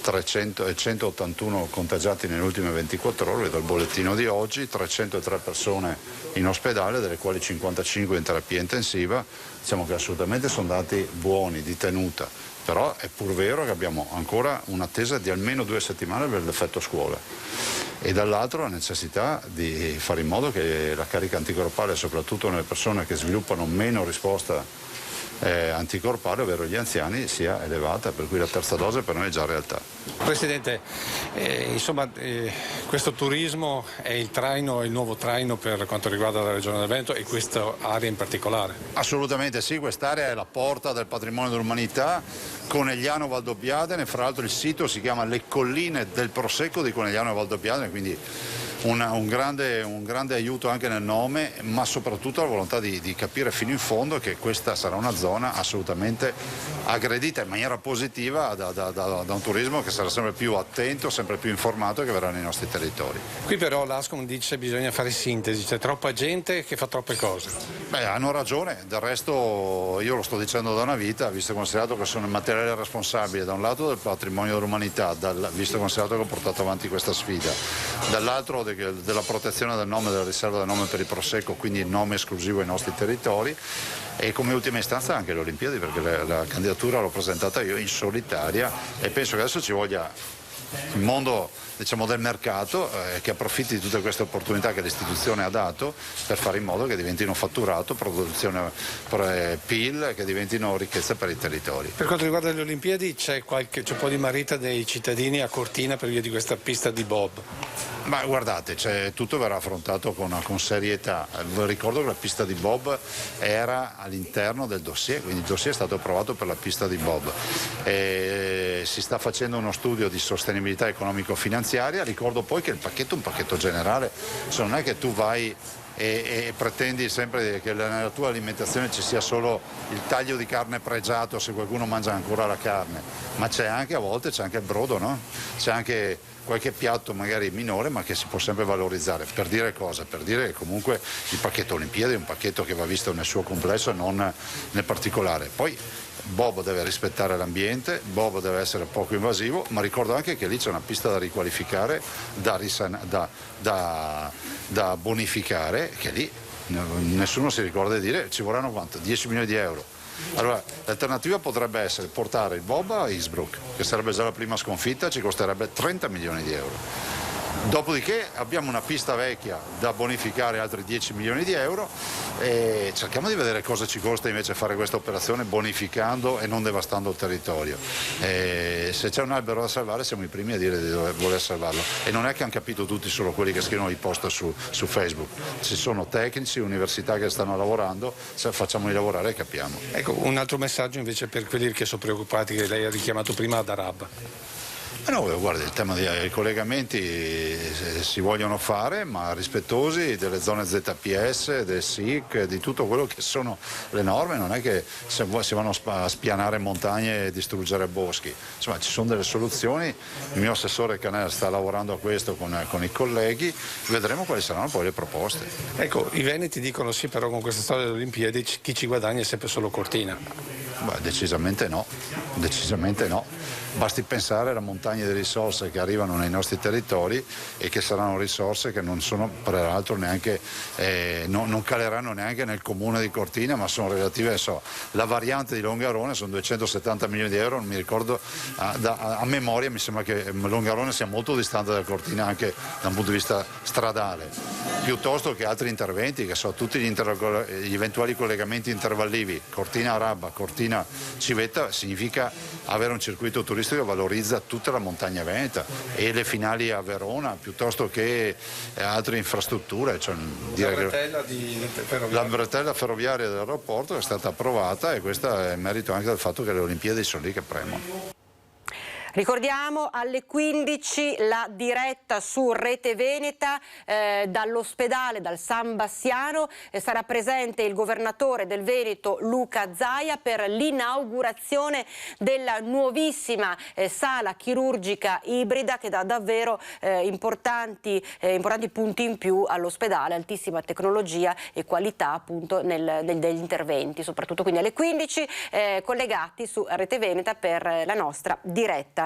181 contagiati nelle ultime 24 ore, vedo il bollettino di oggi, 303 persone in ospedale, delle quali 55 in terapia intensiva. Diciamo che assolutamente sono dati buoni, di tenuta, però è pur vero che abbiamo ancora un'attesa di almeno 2 settimane per l'effetto scuola e dall'altro la necessità di fare in modo che la carica anticorpale, soprattutto nelle persone che sviluppano meno risposta anticorpale, ovvero gli anziani, sia elevata, per cui la terza dose per noi è già realtà. Presidente, questo turismo è il nuovo traino per quanto riguarda la Regione del Veneto e questa area in particolare? Assolutamente sì, quest'area è la porta del patrimonio dell'umanità, Conegliano Valdobbiadene, fra l'altro il sito si chiama Le Colline del Prosecco di Conegliano Valdobbiadene, quindi un grande aiuto anche nel nome, ma soprattutto la volontà di capire fino in fondo che questa sarà una zona assolutamente aggredita in maniera positiva da un turismo che sarà sempre più attento, sempre più informato e che verrà nei nostri territori. Qui però l'Ascom dice che bisogna fare sintesi, c'è troppa gente che fa troppe cose. Beh, hanno ragione, del resto io lo sto dicendo da una vita, visto e considerato che sono il materiale responsabile da un lato del patrimonio dell'umanità, visto e considerato che ho portato avanti questa sfida, dall'altro della protezione del nome, della riserva del nome per il Prosecco, quindi il nome esclusivo ai nostri territori, e come ultima istanza anche le Olimpiadi, perché la candidatura l'ho presentata io in solitaria e penso che adesso ci voglia il mondo, diciamo, del mercato che approfitti di tutte queste opportunità che l'istituzione ha dato per fare in modo che diventino fatturato, produzione PIL, che diventino ricchezza per i territori. Per quanto riguarda le Olimpiadi c'è un po' di marita dei cittadini a Cortina per via di questa pista di bob. Ma guardate, tutto verrà affrontato con serietà. Ricordo che la pista di bob era all'interno del dossier, quindi il dossier è stato approvato per la pista di bob. Si sta facendo uno studio di sostenibilità economico-finanziaria. Ricordo poi che il pacchetto è un pacchetto generale, cioè non è che tu vai e pretendi sempre che nella tua alimentazione ci sia solo il taglio di carne pregiato se qualcuno mangia ancora la carne, ma c'è anche, a volte c'è anche il brodo, no? C'è anche qualche piatto magari minore ma che si può sempre valorizzare. Per dire cosa? Per dire che comunque il pacchetto Olimpiadi è un pacchetto che va visto nel suo complesso e non nel particolare. Poi Bob deve rispettare l'ambiente, Bob deve essere poco invasivo, ma ricordo anche che lì c'è una pista da riqualificare, da bonificare, che lì nessuno si ricorda di dire ci vorranno quanto? 10 milioni di euro. Allora, l'alternativa potrebbe essere portare il Bob a Innsbruck, che sarebbe già la prima sconfitta, ci costerebbe 30 milioni di euro. Dopodiché abbiamo una pista vecchia da bonificare, altri 10 milioni di euro, e cerchiamo di vedere cosa ci costa invece fare questa operazione bonificando e non devastando il territorio. Se c'è un albero da salvare siamo i primi a dire di voler salvarlo, e non è che hanno capito tutti solo quelli che scrivono i post su Facebook, ci sono tecnici, università che stanno lavorando, se facciamoli lavorare capiamo. Ecco, un altro messaggio invece per quelli che sono preoccupati, che lei ha richiamato prima ad Arab. No, guarda, il tema dei collegamenti si vogliono fare, ma rispettosi delle zone ZPS, del SIC, di tutto quello che sono le norme. Non è che si vanno a spianare montagne e distruggere boschi. Insomma, ci sono delle soluzioni, il mio assessore Canella sta lavorando a questo con i colleghi, vedremo quali saranno poi le proposte. Ecco, i veneti dicono sì, però con questa storia delle Olimpiadi chi ci guadagna è sempre solo Cortina. Beh, decisamente no. Basti pensare alla montagna di risorse che arrivano nei nostri territori e che saranno risorse che non sono peraltro neanche, non caleranno neanche nel comune di Cortina, ma sono relative, la variante di Longarone sono 270 milioni di euro, non mi ricordo a memoria, mi sembra che Longarone sia molto distante da Cortina anche da un punto di vista stradale, piuttosto che altri interventi, che tutti gli eventuali collegamenti intervallivi, Cortina-Araba, Cortina-Civetta, significa avere un circuito turistico che valorizza tutta la montagna veneta e le finali a Verona, piuttosto che altre infrastrutture. La bretella ferroviaria dell'aeroporto è stata approvata, e questo è merito anche del fatto che le Olimpiadi sono lì che premono. Ricordiamo alle 15 la diretta su Rete Veneta dall'ospedale, dal San Bassiano. Sarà presente il governatore del Veneto Luca Zaia per l'inaugurazione della nuovissima sala chirurgica ibrida che dà davvero importanti punti in più all'ospedale, altissima tecnologia e qualità appunto degli interventi, soprattutto quindi alle 15 collegati su Rete Veneta per la nostra diretta.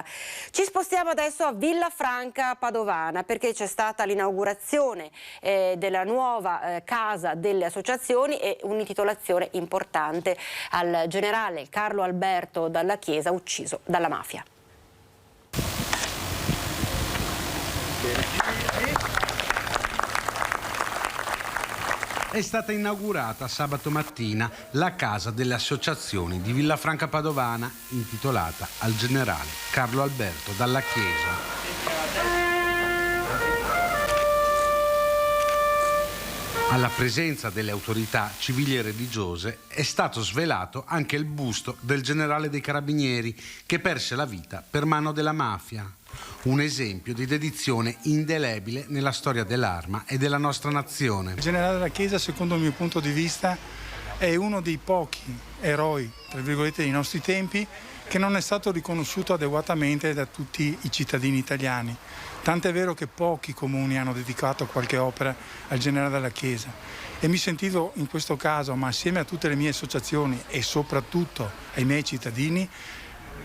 Ci spostiamo adesso a Villafranca Padovana perché c'è stata l'inaugurazione della nuova casa delle associazioni e un'intitolazione importante al generale Carlo Alberto Dalla Chiesa, ucciso dalla mafia. È stata inaugurata sabato mattina la casa delle associazioni di Villafranca Padovana, intitolata al generale Carlo Alberto Dalla Chiesa. Alla presenza delle autorità civili e religiose è stato svelato anche il busto del generale dei Carabinieri che perse la vita per mano della mafia. Un esempio di dedizione indelebile nella storia dell'arma e della nostra nazione. Il generale della Chiesa, secondo il mio punto di vista, è uno dei pochi eroi, tra virgolette, dei nostri tempi che non è stato riconosciuto adeguatamente da tutti i cittadini italiani. Tant'è vero che pochi comuni hanno dedicato qualche opera al generale della Chiesa e mi sentivo in questo caso, ma assieme a tutte le mie associazioni e soprattutto ai miei cittadini,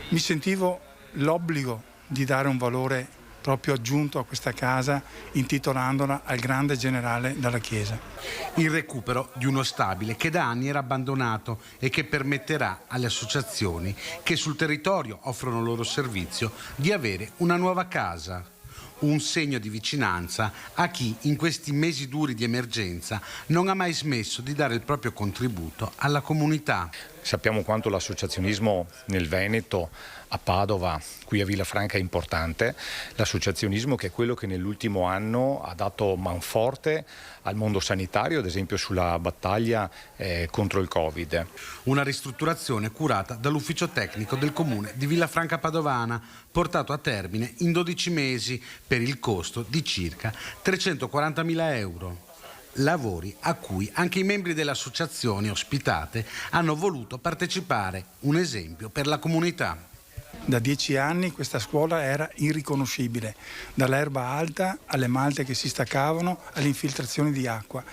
mi sentivo l'obbligo di dare un valore proprio aggiunto a questa casa intitolandola al grande generale dalla Chiesa. Il recupero di uno stabile che da anni era abbandonato e che permetterà alle associazioni che sul territorio offrono il loro servizio di avere una nuova casa. Un segno di vicinanza a chi in questi mesi duri di emergenza non ha mai smesso di dare il proprio contributo alla comunità. Sappiamo quanto l'associazionismo nel Veneto, a Padova, qui a Villafranca è importante, l'associazionismo che è quello che nell'ultimo anno ha dato manforte al mondo sanitario, ad esempio sulla battaglia contro il Covid. Una ristrutturazione curata dall'ufficio tecnico del comune di Villafranca Padovana, portato a termine in 12 mesi per il costo di circa 340.000 euro. Lavori a cui anche i membri delle associazioni ospitate hanno voluto partecipare, un esempio per la comunità. Da 10 anni questa scuola era irriconoscibile, dall'erba alta alle malte che si staccavano alle infiltrazioni di acqua.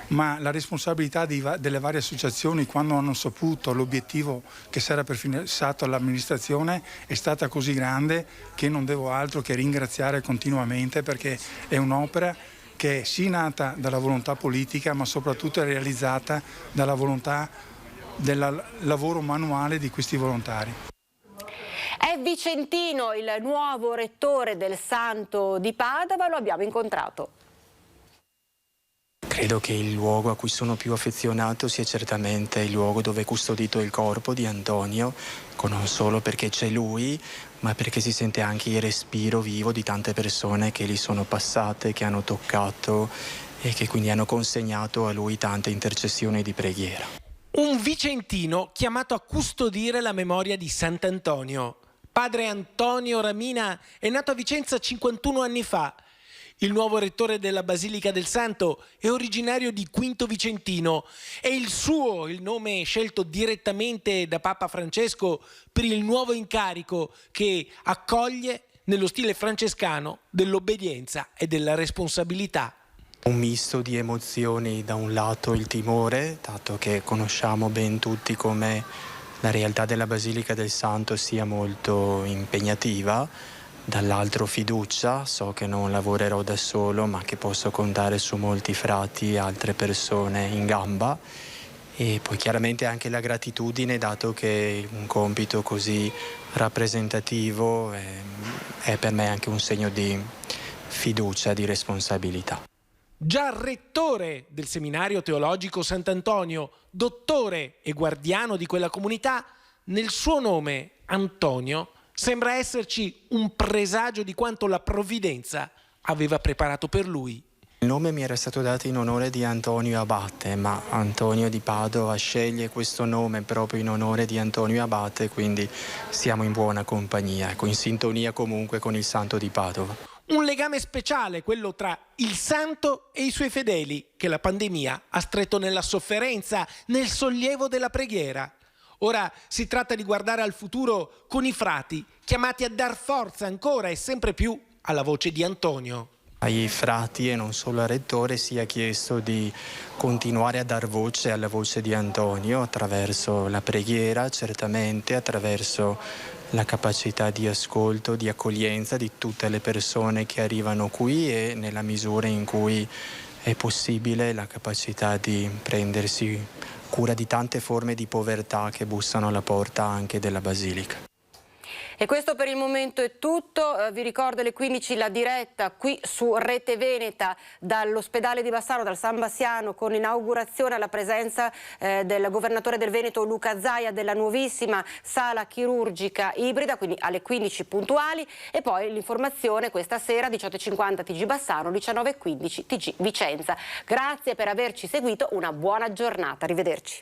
Ma la responsabilità delle varie associazioni, quando hanno saputo l'obiettivo che si era prefissato all'amministrazione, è stata così grande che non devo altro che ringraziare continuamente, perché è un'opera che è sì nata dalla volontà politica, ma soprattutto è realizzata dalla volontà del lavoro manuale di questi volontari. È Vicentino il nuovo rettore del Santo di Padova, lo abbiamo incontrato. Credo che il luogo a cui sono più affezionato sia certamente il luogo dove è custodito il corpo di Antonio, non solo perché c'è lui, ma perché si sente anche il respiro vivo di tante persone che lì sono passate, che hanno toccato e che quindi hanno consegnato a lui tante intercessioni di preghiera. Un vicentino chiamato a custodire la memoria di Sant'Antonio. Padre Antonio Ramina è nato a Vicenza 51 anni fa. Il nuovo rettore della Basilica del Santo è originario di Quinto Vicentino. È il suo il nome scelto direttamente da Papa Francesco per il nuovo incarico che accoglie nello stile francescano dell'obbedienza e della responsabilità. Un misto di emozioni, da un lato il timore, dato che conosciamo ben tutti come la realtà della Basilica del Santo sia molto impegnativa, dall'altro fiducia, so che non lavorerò da solo ma che posso contare su molti frati e altre persone in gamba, e poi chiaramente anche la gratitudine, dato che un compito così rappresentativo è per me anche un segno di fiducia, di responsabilità. Già rettore del seminario teologico Sant'Antonio, dottore e guardiano di quella comunità, nel suo nome Antonio sembra esserci un presagio di quanto la provvidenza aveva preparato per lui. Il nome mi era stato dato in onore di Antonio Abate, ma Antonio di Padova sceglie questo nome proprio in onore di Antonio Abate, quindi siamo in buona compagnia, in sintonia comunque con il Santo di Padova. Un legame speciale, quello tra il santo e i suoi fedeli, che la pandemia ha stretto nella sofferenza, nel sollievo della preghiera. Ora si tratta di guardare al futuro con i frati, chiamati a dar forza ancora e sempre più alla voce di Antonio. Ai frati e non solo al rettore sia chiesto di continuare a dar voce alla voce di Antonio attraverso la preghiera, certamente attraverso la capacità di ascolto, di accoglienza di tutte le persone che arrivano qui e nella misura in cui è possibile la capacità di prendersi cura di tante forme di povertà che bussano alla porta anche della Basilica. E questo per il momento è tutto. Vi ricordo alle 15 la diretta qui su Rete Veneta dall'ospedale di Bassano, dal San Bassiano, con l'inaugurazione alla presenza del governatore del Veneto Luca Zaia della nuovissima sala chirurgica ibrida, quindi alle 15 puntuali, e poi l'informazione questa sera 18:50 TG Bassano, 19:15 TG Vicenza. Grazie per averci seguito, una buona giornata, arrivederci.